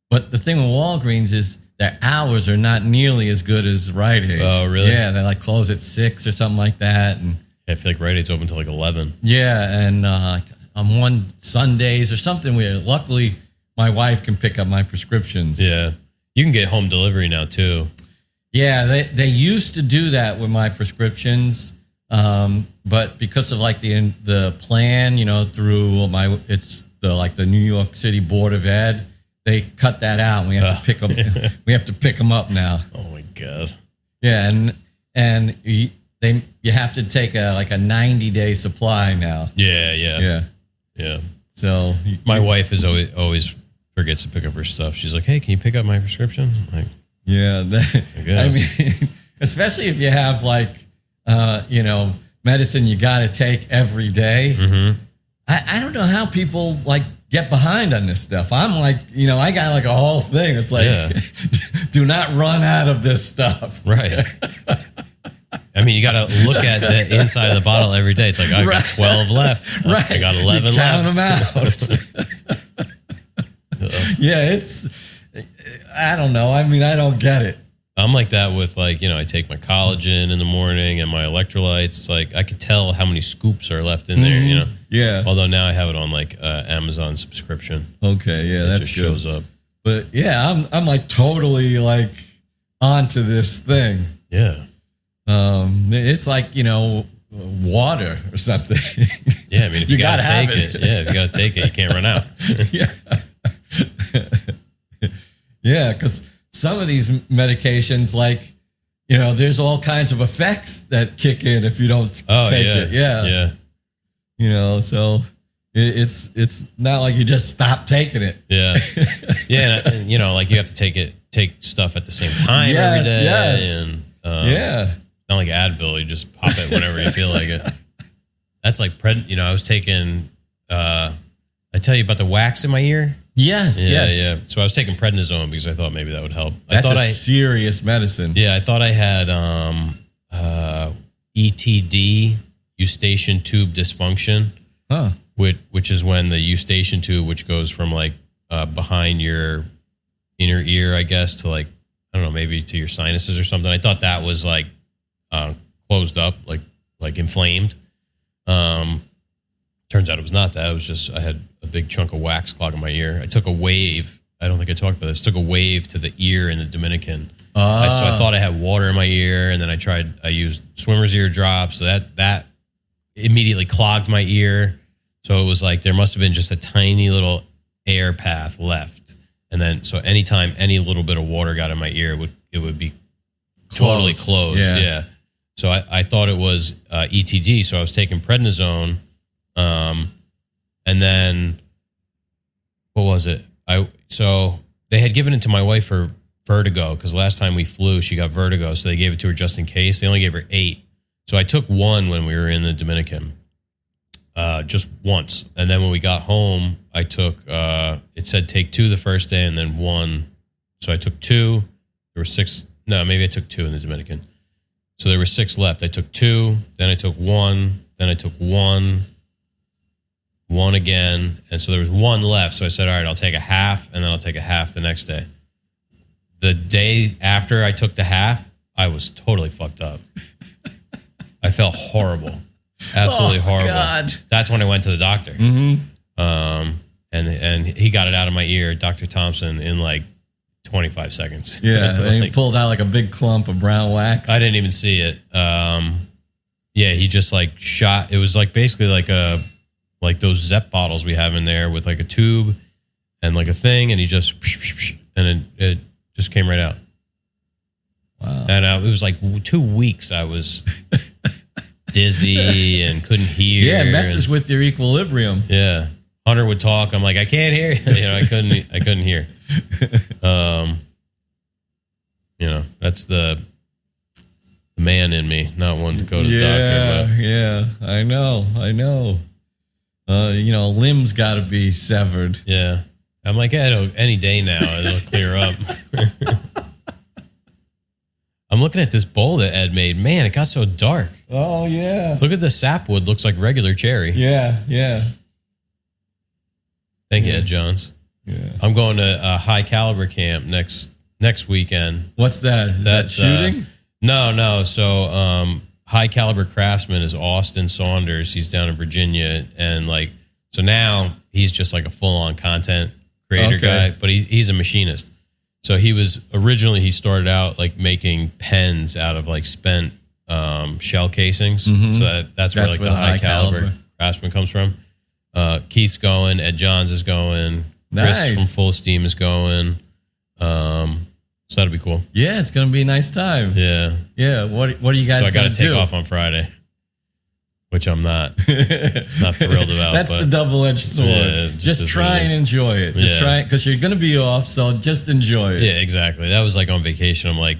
But the thing with Walgreens is their hours are not nearly as good as Rite Aid. Oh, really? Yeah, they like close at 6 or something like that. And I feel like Rite Aid's open until like 11. Yeah, and on one Sundays or something where luckily my wife can pick up my prescriptions. Yeah. You can get home delivery now too. Yeah, they used to do that with my prescriptions. But because of like the plan, you know, through the New York City Board of Ed, they cut that out. And we have to pick them. We have to pick them up now. Oh my god! Yeah, and you have to take a 90-day supply now. Yeah. So my wife is always forgets to pick up her stuff. She's like, "Hey, can you pick up my prescription?" I'm like, yeah, I mean, especially if you have like you know, medicine you got to take every day. Mm-hmm. I don't know how people like get behind on this stuff. I'm like, you know, I got like a whole thing. It's like, do not run out of this stuff. Right. I mean, you got to look at the inside of the bottle every day. It's like, I got 12 left. Right. I got 11 Count left. them out. Yeah, I don't know. I mean, I don't get it. I'm like that with like, you know, I take my collagen in the morning and my electrolytes. It's like, I could tell how many scoops are left in there, you know? Yeah. Although now I have it on like Amazon subscription. Okay. Yeah. That just shows up. But yeah, I'm like totally like onto this thing. Yeah. It's like, you know, water or something. Yeah. I mean, if you gotta take it. Yeah. If you gotta take it, you can't run out. Yeah. Yeah. Cause some of these medications, like, you know, there's all kinds of effects that kick in if you don't take it. Yeah. You know, so it's not like you just stop taking it. Yeah. Yeah. And, you know, like you have to take stuff at the same time every day. Yes. And, Not like Advil. You just pop it whenever you feel like it. That's like, I was taking, I tell you about the wax in my ear? Yes, Yeah. So I was taking prednisone because I thought maybe that would help. That's serious medicine. Yeah, I thought I had ETD, eustachian tube dysfunction, which is when the eustachian tube, which goes from like behind your inner ear, I guess, to like, I don't know, maybe to your sinuses or something. I thought that was like closed up, like inflamed. Turns out it was not that. It was just I had a big chunk of wax clogging my ear. I took a wave. I don't think I talked about this. Took a wave to the ear in the Dominican. So I thought I had water in my ear, and then I used swimmer's ear drops. So that immediately clogged my ear. So it was like there must have been just a tiny little air path left. And then so anytime any little bit of water got in my ear, it would be totally closed. Yeah. So I thought it was ETD. So I was taking prednisone. And then what was it? So they had given it to my wife for vertigo because last time we flew, she got vertigo. So they gave it to her just in case. They only gave her 8. So I took 1 when we were in the Dominican, just once. And then when we got home, I took, it said take 2 the first day and then 1. So I took 2. There were 6. No, maybe I took 2 in the Dominican. So there were 6 left. I took 2, then I took 1, then I took 1 again. And so there was 1 left. So I said, all right, I'll take a half and then I'll take a half the next day. The day after I took the half, I was totally fucked up. I felt horrible. Absolutely horrible. God. That's when I went to the doctor. Mm-hmm. And he got it out of my ear, Dr. Thompson, in like 25 seconds. Yeah, and he pulled out like a big clump of brown wax. I didn't even see it. Yeah, he just like shot. It was like basically like those Zep bottles we have in there with like a tube and like a thing, and he just and it just came right out. Wow! And it was like 2 weeks. I was dizzy and couldn't hear. Yeah, it messes with your equilibrium. Yeah, Hunter would talk. I'm like, I can't hear. I couldn't hear. That's the man in me, not one to go to the doctor. But. Yeah, I know. A limb's got to be severed. Yeah, I'm like, any day now it'll clear up. I'm looking at this bowl that Ed made. Man, it got so dark. Oh yeah. Look at the sapwood. Looks like regular cherry. Yeah. Thank you, Ed Johns. Yeah. I'm going to a high caliber camp next weekend. What's that? Is that shooting? No. So, high caliber craftsman is Austin Saunders. He's down in Virginia, and so now he's just like a full on content creator guy. But he's a machinist. So he started out like making pens out of like spent shell casings. Mm-hmm. So that's where like the high caliber craftsman comes from. Keith's going. Ed Johns is going. Nice. Chris from Full Steam is going. So that'll be cool. Yeah, it's going to be a nice time. Yeah. Yeah. What are you guys going to do? So I got to take off on Friday, which I'm not thrilled about. That's the double-edged sword. Yeah, just try and enjoy it. Just try it because you're going to be off, so just enjoy it. Yeah, exactly. That was like on vacation. I'm like,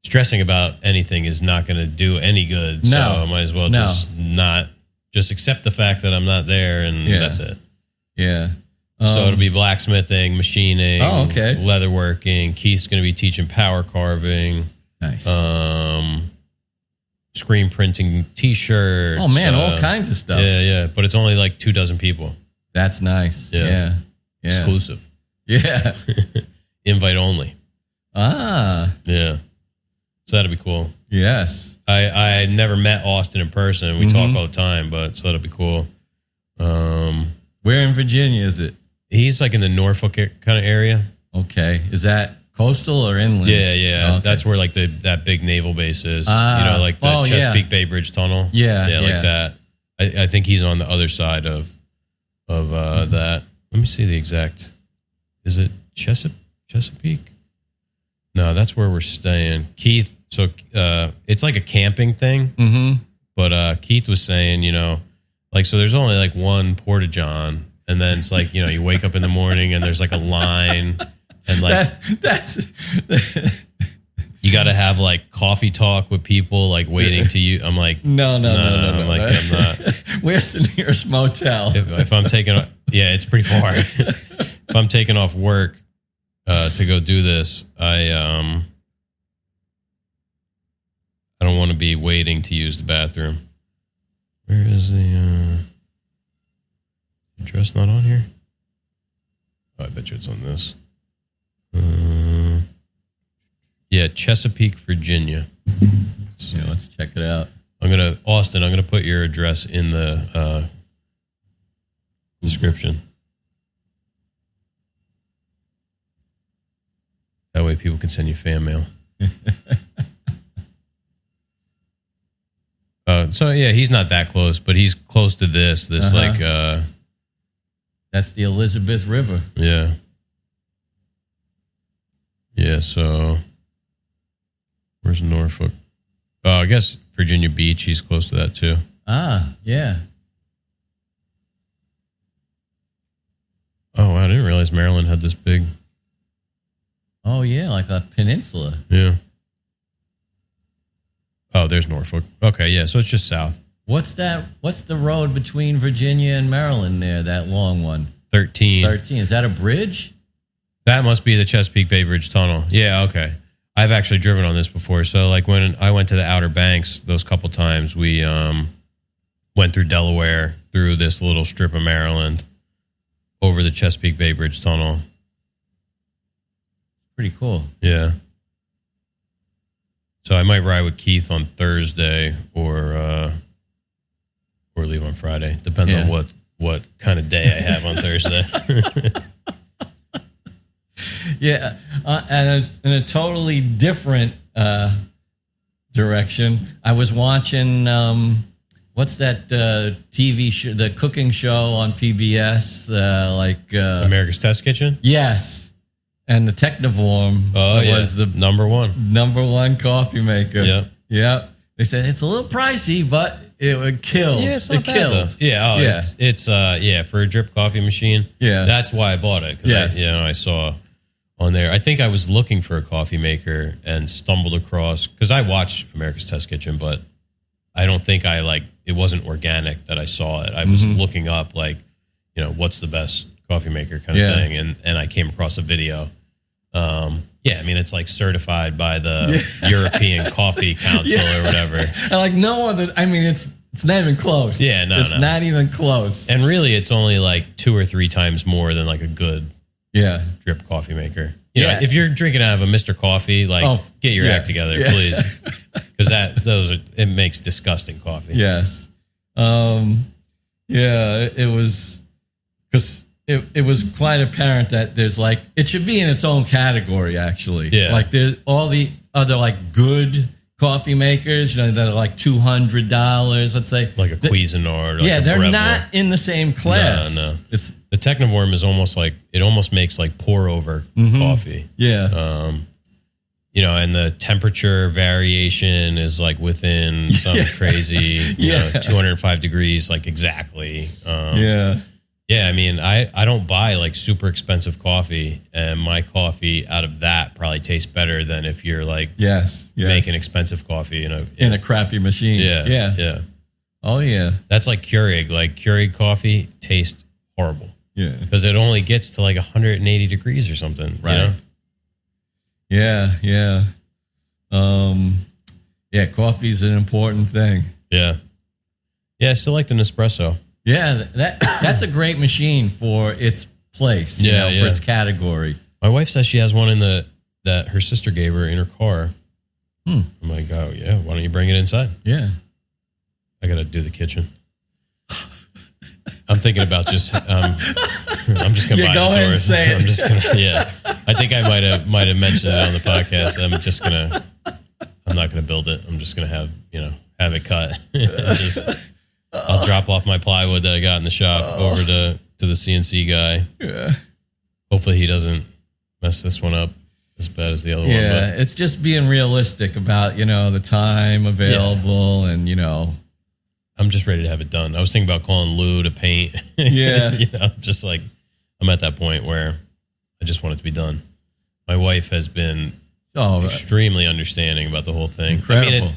stressing about anything is not going to do any good. So I might as well just accept the fact that I'm not there, and that's it. Yeah. So it'll be blacksmithing, machining, leatherworking. Keith's going to be teaching power carving. Nice. Screen printing T-shirts. Oh, man, all kinds of stuff. Yeah. But it's only like 2 dozen people. That's nice. Yeah. Exclusive. Yeah. Invite only. Ah. Yeah. So that'll be cool. Yes. I never met Austin in person. We talk all the time, so that'll be cool. Where in Virginia is it? He's like in the Norfolk kind of area. Okay. Is that coastal or inland? Yeah. Okay. That's where like that big naval base is. Like the Chesapeake Bay Bridge Tunnel. Yeah. Like that. I think he's on the other side of that. Let me see the exact. Is it Chesapeake? No, that's where we're staying. Keith. So it's like a camping thing. Mm-hmm. But Keith was saying, so there's only like one porta-john. And then it's like, you wake up in the morning and there's like a line and like you got to have like coffee talk with people, like waiting to you. I'm like, no. I'm like, I'm not. Where's the nearest motel? If I'm taking, yeah, it's pretty far. If I'm taking off work to go do this, I don't want to be waiting to use the bathroom. Where is the address not on here? Oh, I bet you it's on this. Yeah, Chesapeake, Virginia. Let's check it out. Austin, I'm gonna put your address in the description. That way people can send you fan mail. So yeah, he's not that close, but he's close to this. Like that's the Elizabeth River. Yeah. Yeah, so where's Norfolk? Oh, I guess Virginia Beach, he's close to that too. Ah, yeah. Oh, I didn't realize Maryland had this big. Oh, yeah, like a peninsula. Yeah. Oh, there's Norfolk. Okay, yeah, so it's just south. What's that? What's the road between Virginia and Maryland there, that long one? 13. 13. Is that a bridge? That must be the Chesapeake Bay Bridge Tunnel. Yeah, okay. I've actually driven on this before. So, like, when I went to the Outer Banks those couple times, we went through Delaware, through this little strip of Maryland, over the Chesapeake Bay Bridge Tunnel. Pretty cool. Yeah. So I might ride with Keith on Thursday or leave on Friday. Depends on what kind of day I have on Thursday. Yeah, and in a totally different direction, I was watching what's that TV show, the cooking show on PBS, America's Test Kitchen. Yes, and the Technivorm was the number one coffee maker. Yep. They said it's a little pricey, but it would kill. Yeah, it's not bad, though. Yeah, it's for a drip coffee machine. Yeah, that's why I bought it because I saw on there. I think I was looking for a coffee maker and stumbled across, because I watched America's Test Kitchen, but I don't think it wasn't organic that I saw it. I was looking up what's the best coffee maker kind of thing, and I came across a video. I mean, it's like certified by the European Coffee Council or whatever. And no other, I mean, it's not even close. Yeah, it's not even close. And really, it's only 2 or 3 times more than a good drip coffee maker. You know, if you're drinking out of a Mr. Coffee, get your act together, please, because it makes disgusting coffee. Yes, it was because it was quite apparent that there's it should be in its own category actually. Yeah, there's all the other good coffee makers, that are $200. Let's say like a Cuisinart. They're Breville. Not in the same class. No. It's the Technivorm is almost it almost makes pour over coffee. Yeah. And the temperature variation is within some crazy 205 degrees, exactly. Yeah, I mean, I don't buy super expensive coffee, and my coffee out of that probably tastes better than if you're making expensive coffee in a crappy machine. Yeah. Oh yeah, that's like Keurig. Keurig coffee tastes horrible. Yeah, because it only gets to 180 degrees or something. Right. Yeah. Coffee's an important thing. Yeah. I still like the Nespresso. Yeah, that's a great machine for its place, for its category. My wife says she has one that her sister gave her in her car. I'm like, oh, yeah, why don't you bring it inside? Yeah. I got to do the kitchen. I'm thinking about I'm just going to buy go the ahead doors. And say it. I'm just going to, I think I might have mentioned it on the podcast. I'm not going to build it. I'm just going to have it cut. I'll drop off my plywood that I got in the shop over to the CNC guy. Yeah. Hopefully he doesn't mess this one up as bad as the other one. Yeah, it's just being realistic about, the time available and, I'm just ready to have it done. I was thinking about calling Lou to paint. Yeah. Just I'm at that point where I just want it to be done. My wife has been extremely understanding about the whole thing. Incredible. I mean,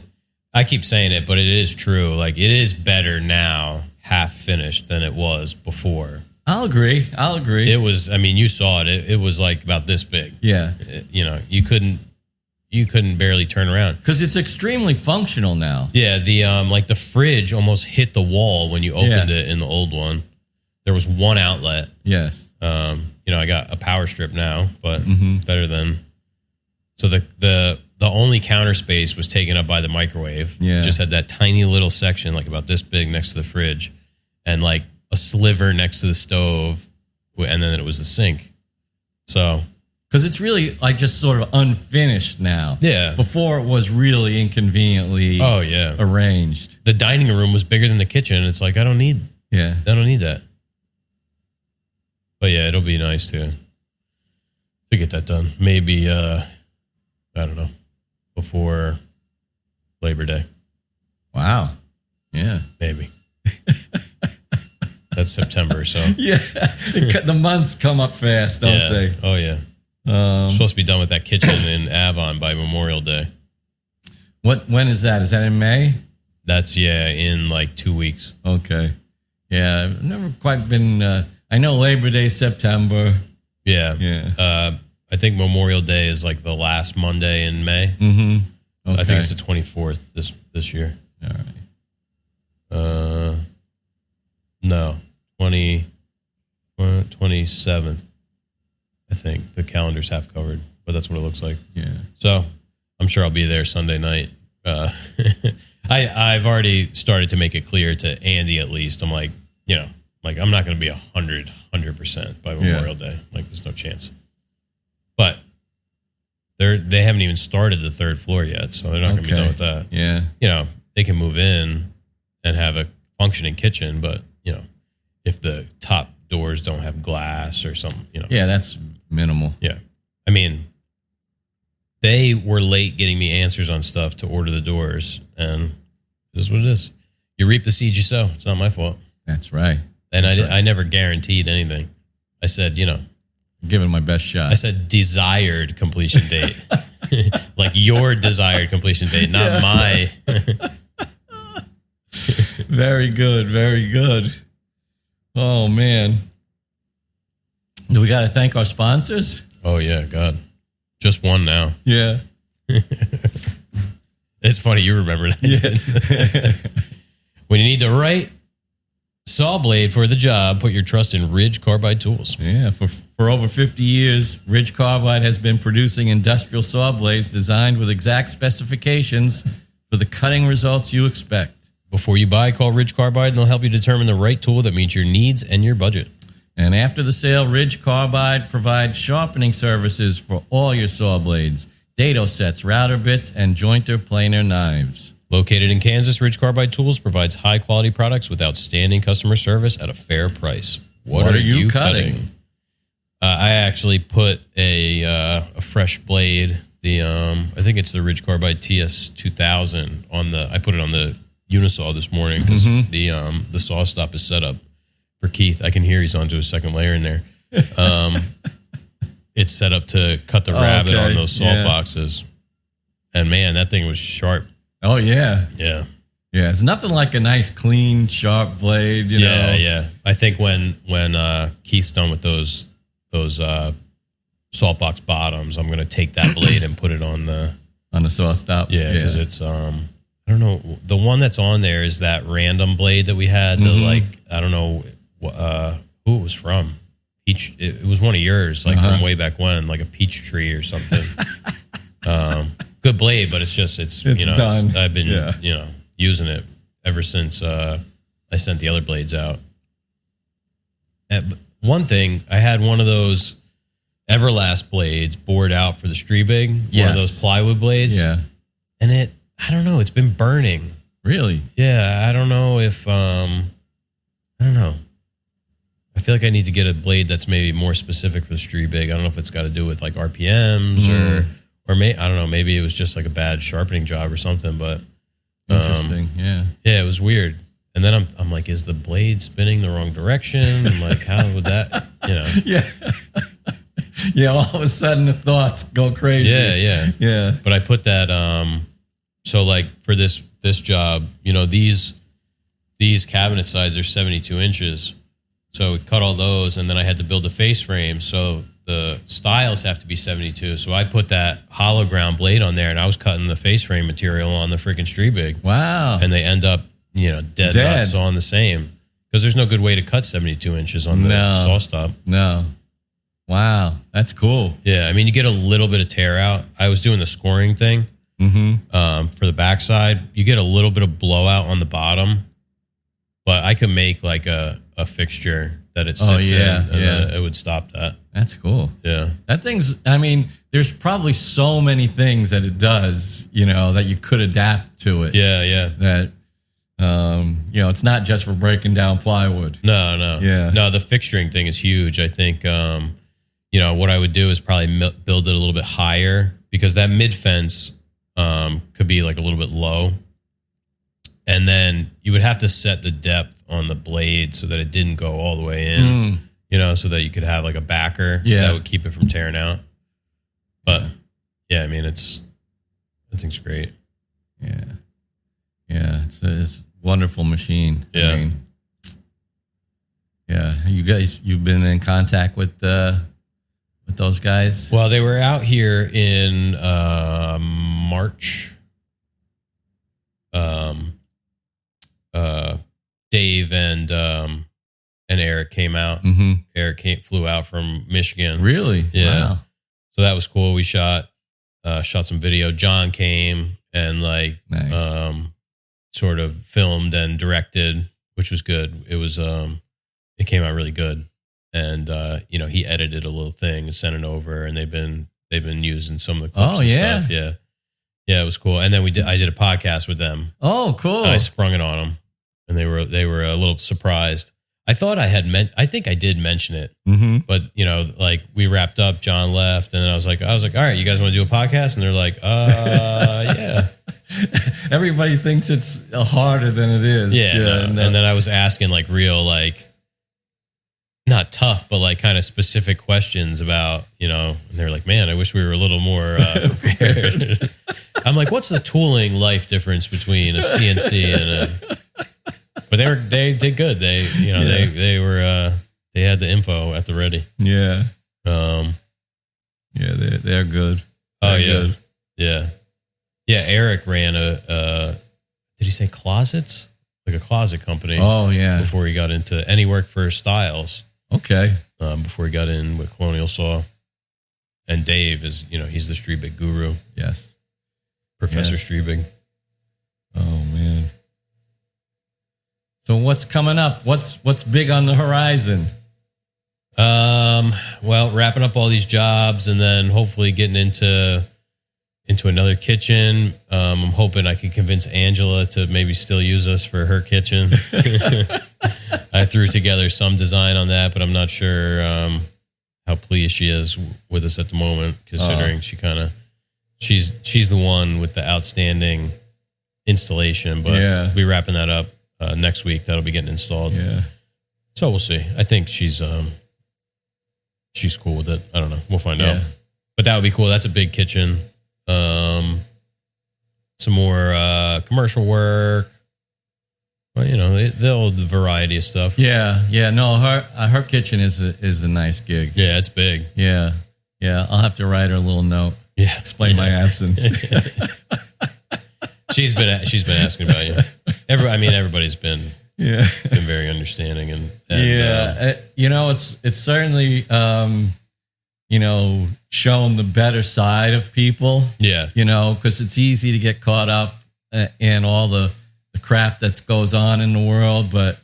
I keep saying it, but it is true. Like, it is better now, half finished, than it was before. I'll agree. It was, I mean, you saw it. It was like about this big. Yeah. You couldn't barely turn around. Because it's extremely functional now. Yeah, the fridge almost hit the wall when you opened it in the old one. There was one outlet. Yes. I got a power strip now, but better than. So the only counter space was taken up by the microwave. Yeah. Just had that tiny little section, like about this big, next to the fridge, and like a sliver next to the stove, and then it was the sink. So. Because it's really like just sort of unfinished now. Yeah. Before it was really inconveniently arranged. The dining room was bigger than the kitchen. It's like, I don't need that. But yeah, it'll be nice to get that done. Maybe, I don't know, before Labor Day. Wow. Yeah. Maybe. That's September, so. Yeah. The months come up fast, don't they? Oh, yeah. I'm supposed to be done with that kitchen in Avon by Memorial Day. When is that? Is that in May? That's, in like 2 weeks. Okay. Yeah, I've never quite been... I know Labor Day, September. Yeah. Yeah. I think Memorial Day is like the last Monday in May. Mm-hmm. Okay. I think it's the 24th this year. All right. No, 27th. I think the calendar's half covered, but that's what it looks like. Yeah. So I'm sure I'll be there Sunday night. I've already started to make it clear to Andy, at least. I'm like, I'm not going to be 100% by Memorial Day. Like, there's no chance. But they haven't even started the third floor yet, so they're not going to be done with that. Yeah. They can move in and have a functioning kitchen, but if the top doors don't have glass or something, Yeah, that's minimal. Yeah. I mean, they were late getting me answers on stuff to order the doors, and this is what it is. You reap the seed you sow. It's not my fault. That's right. And I never guaranteed anything. I said, giving my best shot. I said desired completion date. Like your desired completion date, not my. Very good. Very good. Oh, man. Do we got to thank our sponsors? Oh, yeah. God. Just one now. Yeah. It's funny. You remember that. Yeah. When you need the right saw blade for the job, put your trust in Ridge Carbide Tools. Yeah. For over 50 years, Ridge Carbide has been producing industrial saw blades designed with exact specifications for the cutting results you expect. Before you buy, call Ridge Carbide and they'll help you determine the right tool that meets your needs and your budget. And after the sale, Ridge Carbide provides sharpening services for all your saw blades, dado sets, router bits, and jointer planer knives. Located in Kansas, Ridge Carbide Tools provides high-quality products with outstanding customer service at a fair price. What are you cutting? I actually put a fresh blade, I think it's the Ridge Carbide TS2000 I put it on the Unisaw this morning because the saw stop is set up for Keith. I can hear he's onto his second layer in there. It's set up to cut the rabbit on those saw boxes. And man, that thing was sharp. Oh, yeah. Yeah. Yeah, it's nothing like a nice, clean, sharp blade, you know? Yeah. I think when Keith's done with those salt box bottoms, I'm going to take that blade and put it on the saw stop. Yeah, because it's I don't know, the one that's on there is that random blade that we had. I don't know who it was from. It was one of yours, like from way back when, like a peach tree or something. Good blade, but it's done. I've been using it ever since I sent the other blades out. One thing, I had one of those Everlast blades bored out for the Streebig, one of those plywood blades. Yeah. And I don't know, it's been burning. Really? Yeah, I don't know if, I don't know. I feel like I need to get a blade that's maybe more specific for the Streebig. I don't know if it's got to do with like RPMs or I don't know, maybe it was just like a bad sharpening job or something, but. Interesting, yeah. Yeah, it was weird. And then I'm like, is the blade spinning the wrong direction? I'm like, how would that, Yeah. Yeah, all of a sudden the thoughts go crazy. Yeah. But I put that so like for this job, these cabinet sides are 72 inches. So we cut all those, and then I had to build a face frame. So the stiles have to be 72. So I put that hollow ground blade on there, and I was cutting the face frame material on the freaking Streebig. Wow. And they end up, dead nuts on the same. Because there's no good way to cut 72 inches on the saw stop. No. Wow. That's cool. Yeah. I mean, you get a little bit of tear out. I was doing the scoring thing for the backside. You get a little bit of blowout on the bottom. But I could make like a fixture that it sits in, and it would stop that. That's cool. Yeah. That thing's, I mean, there's probably so many things that it does, that you could adapt to it. Yeah. That, it's not just for breaking down plywood. No. Yeah. No, the fixturing thing is huge. I think, what I would do is probably build it a little bit higher, because that mid fence could be like a little bit low. And then you would have to set the depth on the blade so that it didn't go all the way in, so that you could have like a backer that would keep it from tearing out. But yeah, I mean, that thing's great. Yeah. Yeah. It's a wonderful machine. Yeah. I mean, yeah. You've been in contact with those guys? Well, they were out here in March. Dave and Eric came out. Mm-hmm. Eric flew out from Michigan. Really? Yeah. Wow. So that was cool. We shot some video. John came and nice. Sort of filmed and directed, which was good. It was it came out really good. And he edited a little thing and sent it over, and they've been using some of the clips and stuff. Yeah, it was cool. And then I did a podcast with them. Oh, cool. I sprung it on them, and they were a little surprised. I thought I think I did mention it, but we wrapped up. John left, and then I was like, all right, you guys want to do a podcast? And they're like, yeah. Everybody thinks it's harder than it is. Yeah. And then I was asking like real not tough, but kind of specific questions about, and they're like, man, I wish we were a little more prepared. I'm like, what's the tooling life difference between a CNC and a... But they did good. They had the info at the ready. Yeah. They're good. Good. Yeah. Eric ran did he say closets? Like a closet company. Oh yeah. Before he got and he worked for Styles. Okay. Before he got in with Colonial Saw. And Dave is, he's the Streebig guru. Yes. Professor Streebig. Oh man. So what's coming up? What's big on the horizon? Well, wrapping up all these jobs and then hopefully getting into another kitchen. I'm hoping I can convince Angela to maybe still use us for her kitchen. I threw together some design on that, but I'm not sure how pleased she is with us at the moment, considering she's the one with the outstanding installation. But we're wrapping that up next week. That'll be getting installed. Yeah. So we'll see. I think she's cool with it. I don't know. We'll find out. But that would be cool. That's a big kitchen. Some more commercial work. Well, the variety of stuff. Yeah. No, her kitchen is a nice gig. Yeah, it's big. Yeah. I'll have to write her a little note. Yeah, explain my absence. She's been asking about you. Everybody's been very understanding and it's certainly shown the better side of people. Yeah, because it's easy to get caught up in all the crap that goes on in the world, but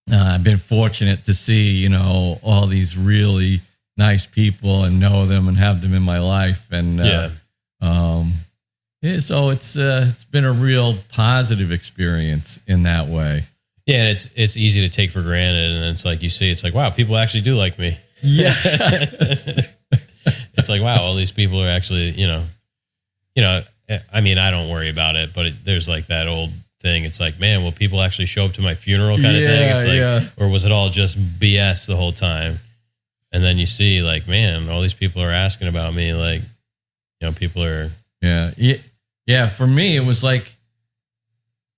I've been fortunate to see all these really nice people and know them and have them in my life, and so it's been a real positive experience in that way. Yeah, and it's easy to take for granted, and it's like you see, it's like, wow, people actually do like me. Yeah. It's like, wow, all these people are actually, I don't worry about it, but there's like that old thing. It's like, man, will people actually show up to my funeral kind of thing? It's like, or was it all just BS the whole time? And then you see like, man, all these people are asking about me. Like, people are. Yeah. For me, it was like,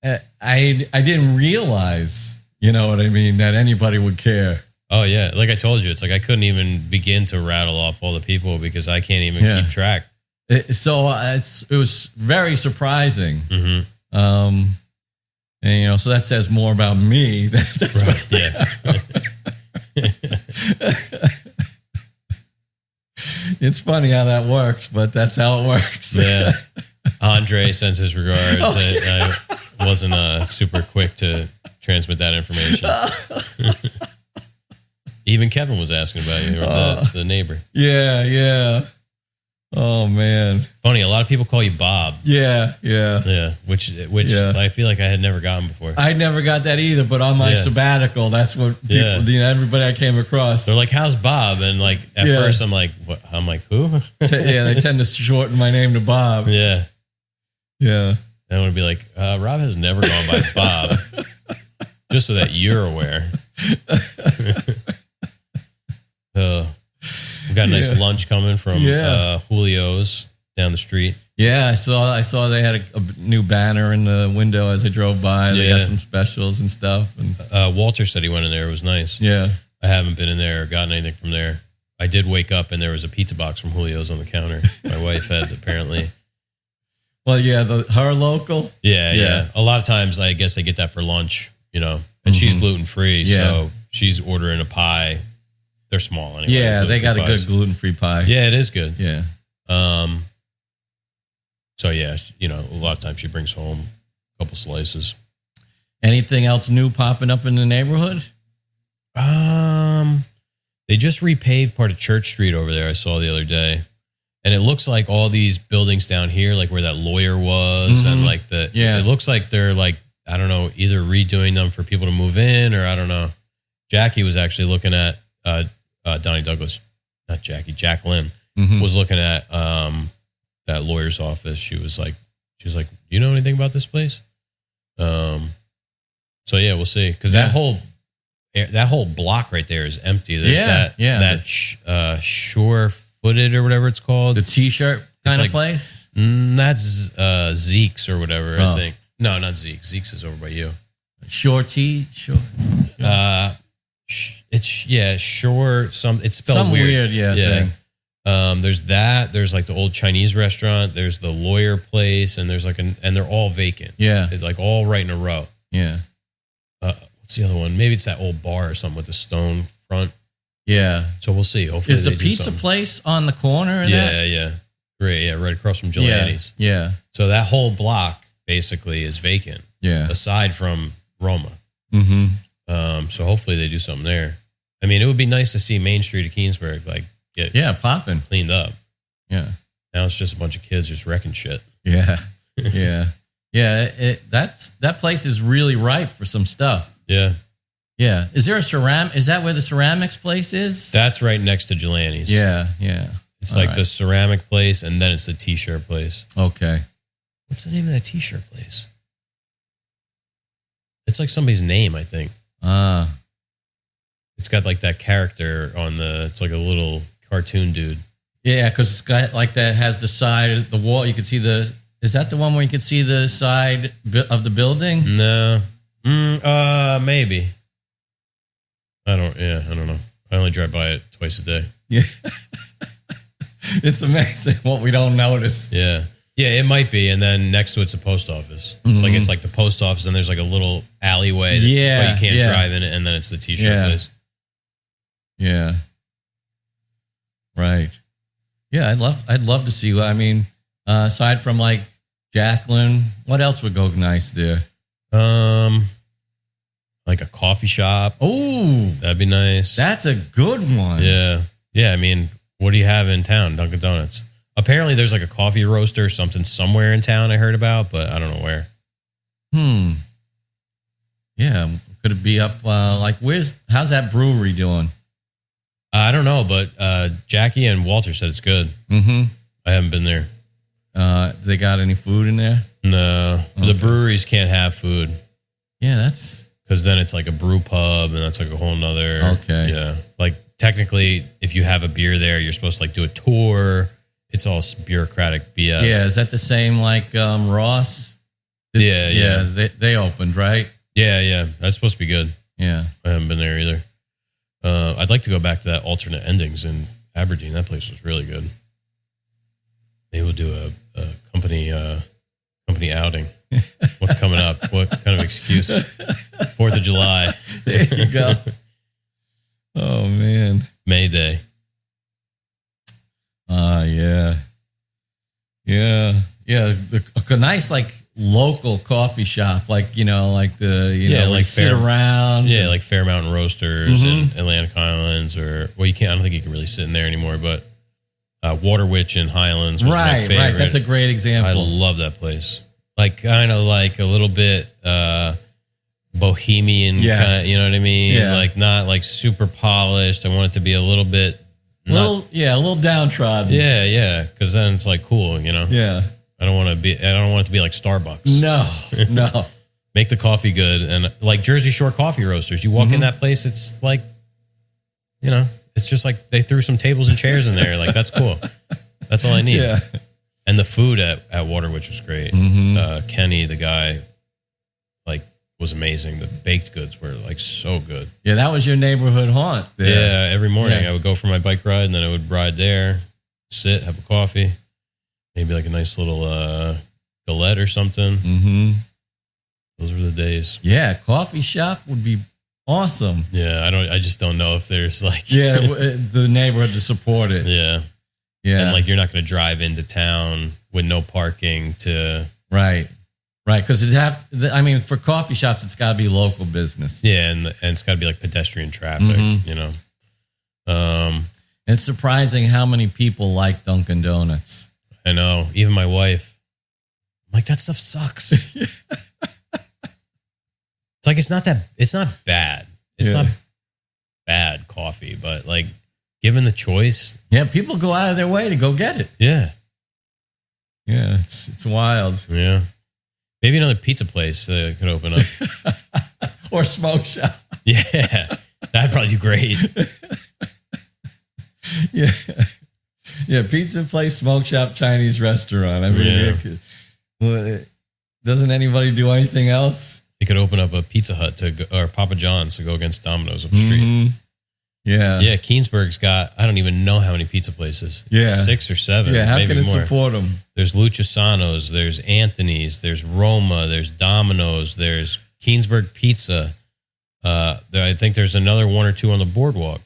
I didn't realize, you know what I mean, that anybody would care. Oh yeah. Like I told you, it's like, I couldn't even begin to rattle off all the people because I can't even keep track. It was very surprising. Mm-hmm. And, so that says more about me. That's right. Yeah. It's funny how that works, but that's how it works. Yeah. Andre sends his regards. I wasn't super quick to transmit that information. Even Kevin was asking about you, or the neighbor. Yeah. Oh man, funny. A lot of people call you Bob. Yeah. Which I feel like I had never gotten before. I never got that either. But on my sabbatical, that's what people, everybody I came across. They're like, "How's Bob?" And like at first, I'm like, "What?" I'm like, "Who?" They tend to shorten my name to Bob. Yeah. And I would be like, Rob has never gone by Bob. Just so that you're aware. We got a nice lunch coming from Julio's down the street. Yeah, I saw they had a new banner in the window as I drove by. They got some specials and stuff. And Walter said he went in there. It was nice. Yeah. I haven't been in there or gotten anything from there. I did wake up and there was a pizza box from Julio's on the counter. My wife had apparently. Well, her local. Yeah. A lot of times I guess they get that for lunch, and she's gluten-free. So she's ordering a pie. They're small anyway. Yeah, they got a good gluten-free pie. Yeah, it is good. Yeah. So yeah, a lot of times she brings home a couple slices. Anything else new popping up in the neighborhood? They just repaved part of Church Street over there. I saw the other day, and it looks like all these buildings down here, like where that lawyer was, and like it looks like they're like, I don't know, either redoing them for people to move in, or I don't know. Jackie was actually looking at. Donnie Douglas, not Jackie, Jacqueline was looking at that lawyer's office. She was like, do you know anything about this place? So yeah, we'll see. Because that whole block right there is empty. There's that Sure-Footed or whatever it's called. The T-shirt kind of place? That's Zeke's or whatever, I think. No, not Zeke's. Zeke's is over by you. Sure. It's sure. It's spelled some weird thing. There's that. There's like the old Chinese restaurant. There's the lawyer place, and there's and they're all vacant. Yeah, it's like all right in a row. Yeah. What's the other one? Maybe it's that old bar or something with the stone front. Yeah. So we'll see. Hopefully, is the pizza place on the corner? Yeah. Great. Yeah, right across from Giuliani's. Yeah. So that whole block basically is vacant. Yeah. Aside from Roma. Mm-hmm. So hopefully they do something there. I mean, it would be nice to see Main Street of Keensburg get popping, cleaned up. Yeah. Now it's just a bunch of kids just wrecking shit. Yeah. That place is really ripe for some stuff. Yeah. Yeah. Is there a ceramic? Is that where the ceramics place is? That's right next to Giuliani's. Yeah. It's the ceramic place, and then it's the T-shirt place. Okay. What's the name of that T-shirt place? It's like somebody's name, I think. It's got like that character on it's like a little cartoon dude. Yeah, because it's got like that has the side of the wall. You can see is that the one where you can see the side of the building? No. Maybe. I don't know. I only drive by it twice a day. Yeah. It's amazing what we don't notice. Yeah. Yeah, it might be. And then next to it's a post office. Like it's like the post office, and there's like a little alleyway. But you can't drive in it. And then it's the T-shirt place. Yeah. Right. Yeah, I'd love to see. I mean, aside from like Jacqueline, what else would go nice there? Like a coffee shop. Oh, that'd be nice. That's a good one. Yeah. Yeah. I mean, what do you have in town? Dunkin' Donuts. Apparently, there's like a coffee roaster or something somewhere in town I heard about, but I don't know where. Yeah. Could it be up how's that brewery doing? I don't know, but Jackie and Walter said it's good. Mm-hmm. I haven't been there. They got any food in there? No. Okay. The breweries can't have food. Yeah, that's... Because then it's like a brew pub, and that's like a whole nother... Okay. Yeah. Like technically, if you have a beer there, you're supposed to like do a tour. It's all bureaucratic BS. Yeah, is that the same like Ross? Yeah. They opened, right? Yeah. That's supposed to be good. Yeah. I haven't been there either. I'd like to go back to that alternate endings in Aberdeen. That place was really good. Maybe we'll do a company outing. What's coming up? What kind of excuse? 4th of July. There you go. Oh, man. May Day. Yeah. A nice, like, local coffee shop, like, like like sit around. Yeah, like Fairmountain Roasters in Atlantic Highlands, or, well, you can't, I don't think you can really sit in there anymore, but Water Witch in Highlands was my favorite. Right. That's a great example. I love that place. Like, kind of like a little bit bohemian, kind of, you know what I mean? Yeah. Like, not like super polished. I want it to be a little bit... a little downtrodden. Yeah, because then it's like cool, Yeah. I don't want it to be like Starbucks. No. Make the coffee good, and like Jersey Shore coffee roasters. You walk in that place, it's like, it's just like they threw some tables and chairs in there. Like, that's cool. That's all I need. Yeah. And the food at Water Witch was great. Kenny, the guy, like, was amazing. The baked goods were like so good. Yeah, that was your neighborhood haunt. There. Yeah, every morning I would go for my bike ride, and then I would ride there, sit, have a coffee, maybe like a nice little galette or something. Mm-hmm. Those were the days. Yeah, coffee shop would be awesome. Yeah, I just don't know if there's like the neighborhood to support it. Yeah. And like you're not going to drive into town with no parking to right, because for coffee shops it's got to be local business. Yeah, and it's got to be like pedestrian traffic. It's surprising how many people like Dunkin' Donuts. I know, even my wife. I'm like, that stuff sucks. It's like it's not bad. It's not bad coffee, but like, given the choice, people go out of their way to go get it. Yeah, it's wild. Yeah, maybe another pizza place could open up, or smoke shop. Yeah, that'd probably do great. Yeah, pizza place, smoke shop, Chinese restaurant. I mean, doesn't anybody do anything else? They could open up a Pizza Hut or Papa John's to go against Domino's up the street. Yeah. Yeah, Keensburg's got, I don't even know how many pizza places. Yeah. 6 or 7. Yeah, how maybe can it more. support them? There's Luciano's, there's Anthony's, there's Roma, there's Domino's, there's Keensburg Pizza. I think there's another 1 or 2 on the boardwalk.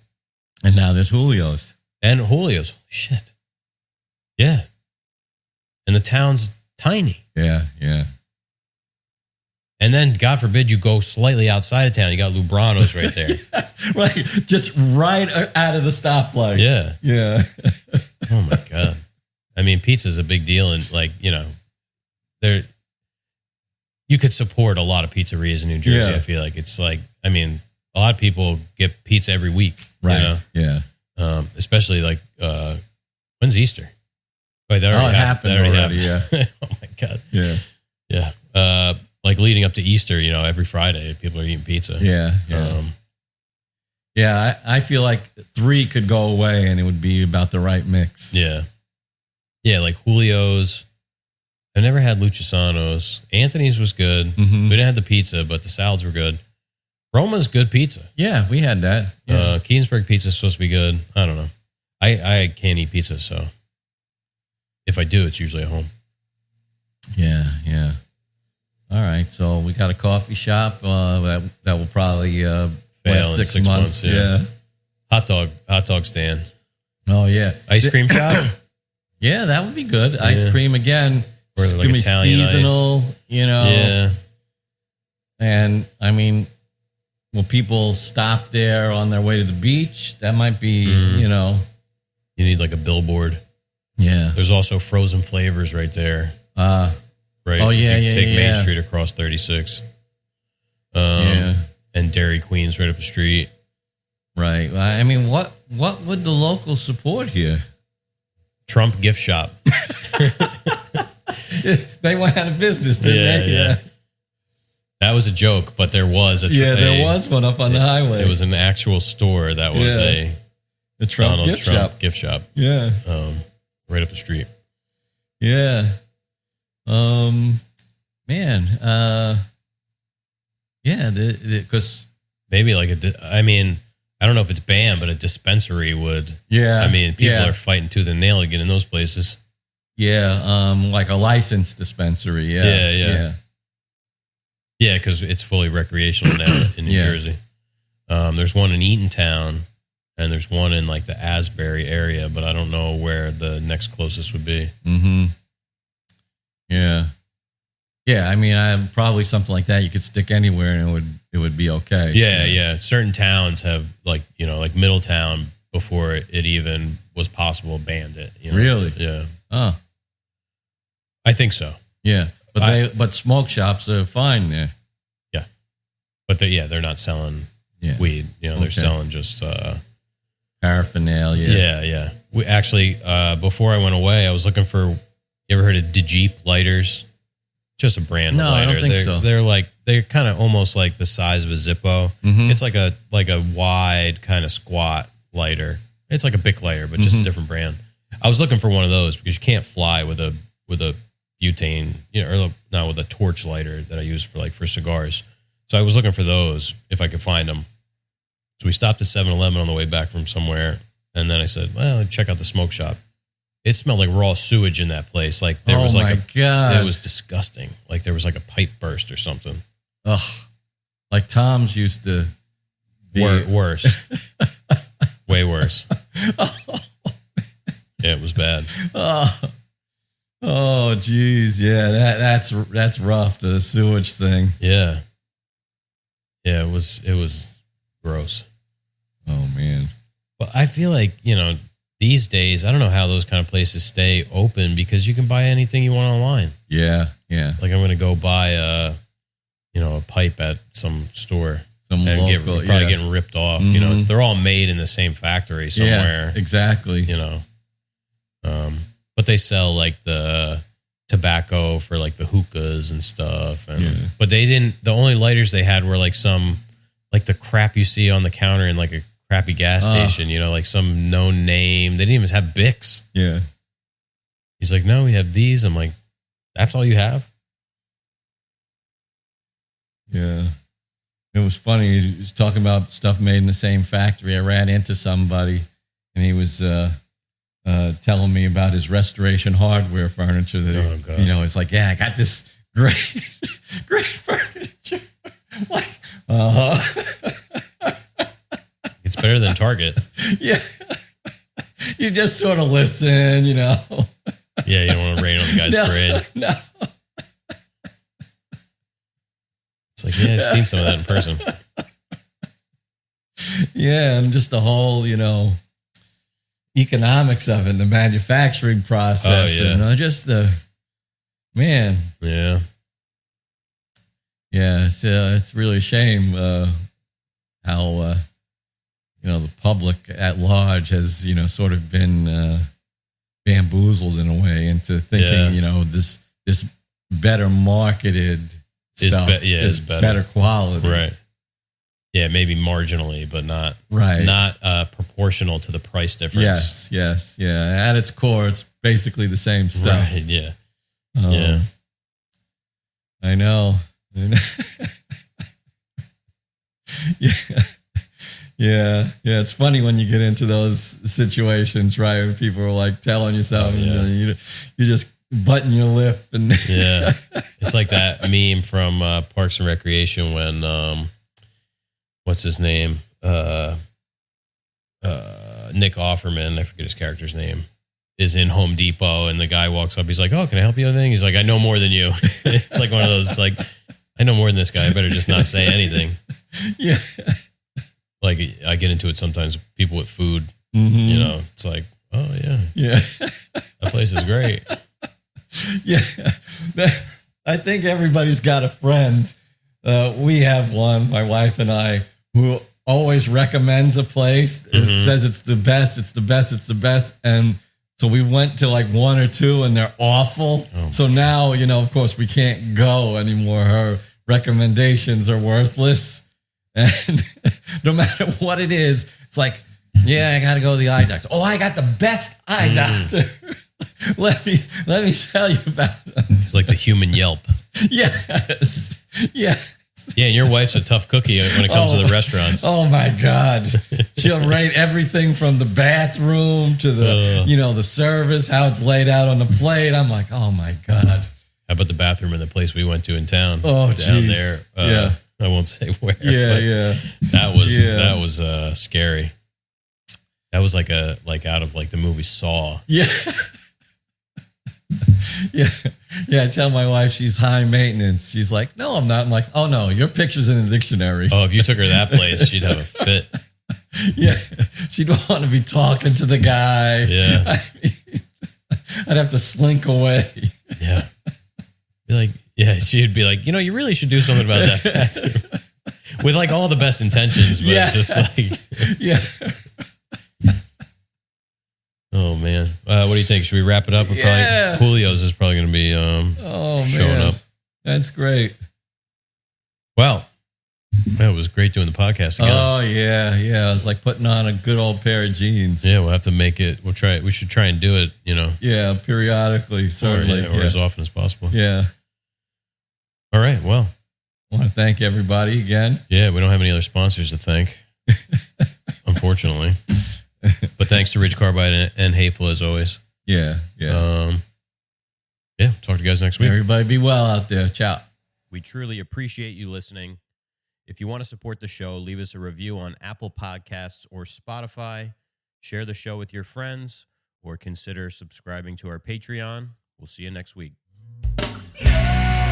And now there's Julio's. And Julio's. Shit. Yeah. And the town's tiny. Yeah. And then, God forbid, you go slightly outside of town. You got Lubrano's right there. Right. Just right out of the stoplight. Yeah. Oh, my God. I mean, pizza's a big deal. And, like, you could support a lot of pizzerias in New Jersey. I feel like it's like, I mean, a lot of people get pizza every week. Right. Yeah. Especially like, when's Easter? Wait, that already happened. Yeah. Oh, my God. Yeah. Like leading up to Easter, every Friday people are eating pizza. Yeah. I feel like 3 could go away and it would be about the right mix. Yeah, like Julio's. I never had Luciano's. Anthony's was good. Mm-hmm. We didn't have the pizza, but the salads were good. Roma's good pizza. Yeah, we had that. Yeah. Keensburg pizza is supposed to be good. I don't know. I can't eat pizza, so if I do, it's usually at home. Yeah. All right, so we got a coffee shop that will probably fail in 6 months. Yeah. Hot dog stand. Oh yeah, ice cream shop. Yeah, that would be good. Ice cream again. Or it's like gonna be Italian seasonal, ice. Yeah. And I mean, will people stop there on their way to the beach? That might be, You need like a billboard. Yeah. There's also Frozen Flavors right there. Right. Oh, yeah, you take Main yeah. Street across 36. And Dairy Queen's right up the street. Right. I mean, what would the locals support here? Trump gift shop. They went out of business, didn't they? Yeah. That was a joke, but there was a there was one up on the highway. It was an actual store that was The Trump Donald gift Trump shop. gift shop. Yeah. Right up the street. Yeah. Man. Yeah. Because maybe like I don't know if it's banned, but a dispensary would. Yeah. I mean, people are fighting tooth and nail to get in those places. Yeah. Like a licensed dispensary. Yeah. Yeah. Yeah, because it's fully recreational now in New Jersey. There's one in Eatontown, and there's one in like the Asbury area, but I don't know where the next closest would be. Mm-hmm. Yeah. Yeah, I mean, probably something like that you could stick anywhere and it would be okay. Yeah. Certain towns have like Middletown before it even was possible banned it. Really? Yeah. Oh. I think so. Yeah. But smoke shops are fine there. Yeah. But they're not selling weed. They're selling just paraphernalia. Yeah. We actually before I went away, I was looking for, you ever heard of DeJeep lighters? Just a brand of lighter. I don't think so. They're kind of almost like the size of a Zippo. Mm-hmm. It's like a wide kind of squat lighter. It's like a Bic lighter, but just a different brand. I was looking for one of those because you can't fly with a butane, or not with a torch lighter that I use for cigars. So I was looking for those if I could find them. So we stopped at 7-Eleven on the way back from somewhere, and then I said, "Well, check out the smoke shop." It smelled like raw sewage in that place. Like there was God. It was disgusting. Like there was like a pipe burst or something. Ugh. Like Tom's used to be worse. Way worse. Yeah, it was bad. Oh, geez. Yeah, that's rough, the sewage thing. Yeah. Yeah, it was gross. Oh, man. But I feel like, these days, I don't know how those kind of places stay open because you can buy anything you want online. Yeah. Like I'm going to go buy a pipe at some store. Some and local, probably getting ripped off. Mm-hmm. They're all made in the same factory somewhere. Yeah, exactly. But they sell like the tobacco for like the hookahs and stuff. But they didn't. The only lighters they had were like some like the crap you see on the counter in like a crappy gas station. Like some known name. They didn't even have Bics. Yeah. He's like, no, we have these. I'm like, that's all you have? Yeah. It was funny. He was talking about stuff made in the same factory. I ran into somebody, and he was telling me about his restoration hardware furniture. That it's like, I got this great furniture. Like, It's better than Target. Yeah. You just sort of listen, Yeah, you don't want to rain on the guy's parade. No. It's like, I've seen some of that in person. Yeah, and just the whole, economics of it, the manufacturing process. Oh, yeah. And just the, man. Yeah. Yeah, it's really a shame how, the public at large has, sort of been bamboozled in a way into thinking, this better marketed stuff is better quality. Right. Yeah, maybe marginally, but not proportional to the price difference. Yes. Yeah. At its core, it's basically the same stuff. Right, yeah. I know. Yeah. It's funny when you get into those situations, right? When people are like telling you something, you just button your lip. And yeah. It's like that meme from Parks and Recreation when, what's his name? Nick Offerman, I forget his character's name, is in Home Depot, and the guy walks up. He's like, "Oh, can I help you with anything?" He's like, "I know more than you." It's like one of those, like, I know more than this guy. I better just not say anything. Yeah. Like, I get into it sometimes with people with food. Mm-hmm. It's like, oh, yeah. Yeah. That place is great. Yeah. I think everybody's got a friend. We have one, my wife and I, who always recommends a place. It says it's the best. And so we went to like one or two and they're awful. Oh. So now, of course, we can't go anymore. Her recommendations are worthless. And no matter what it is, it's like, Yeah, I got to go to the eye doctor. Oh, I got the best eye doctor. let me tell you about him. He's like the human Yelp. Yes. Yes. Yeah, and your wife's a tough cookie when it comes to the restaurants. Oh my God. She'll rate everything from the bathroom to the, the service, how it's laid out on the plate. I'm like, oh my God. How about the bathroom in the place we went to in town? Oh, down there. Yeah. I won't say where. Yeah. That was scary. That was like out of like the movie Saw. Yeah. Yeah, I tell my wife she's high maintenance. She's like, no, I'm not. I'm like, oh no, your picture's in the dictionary. Oh, if you took her to that place, she'd have a fit. Yeah, she'd want to be talking to the guy. Yeah. I'd have to slink away. Yeah. She'd be like, you really should do something about that bathroom. With like all the best intentions, but it's just like... Yeah. Oh, man. What do you think? Should we wrap it up? Julio's is probably going to be showing up. That's great. Well, it was great doing the podcast again. Oh, yeah. It was like putting on a good old pair of jeans. Yeah, we'll have to make it. We'll try it. We should try and do it, Yeah, periodically, certainly. Or as often as possible. Yeah. All right, well. I want to thank everybody again. Yeah, we don't have any other sponsors to thank, unfortunately. But thanks to Ridge Carbide and Hateful as always. Yeah. Talk to you guys next week. Everybody be well out there. Ciao. We truly appreciate you listening. If you want to support the show, leave us a review on Apple Podcasts or Spotify. Share the show with your friends or consider subscribing to our Patreon. We'll see you next week. Yeah.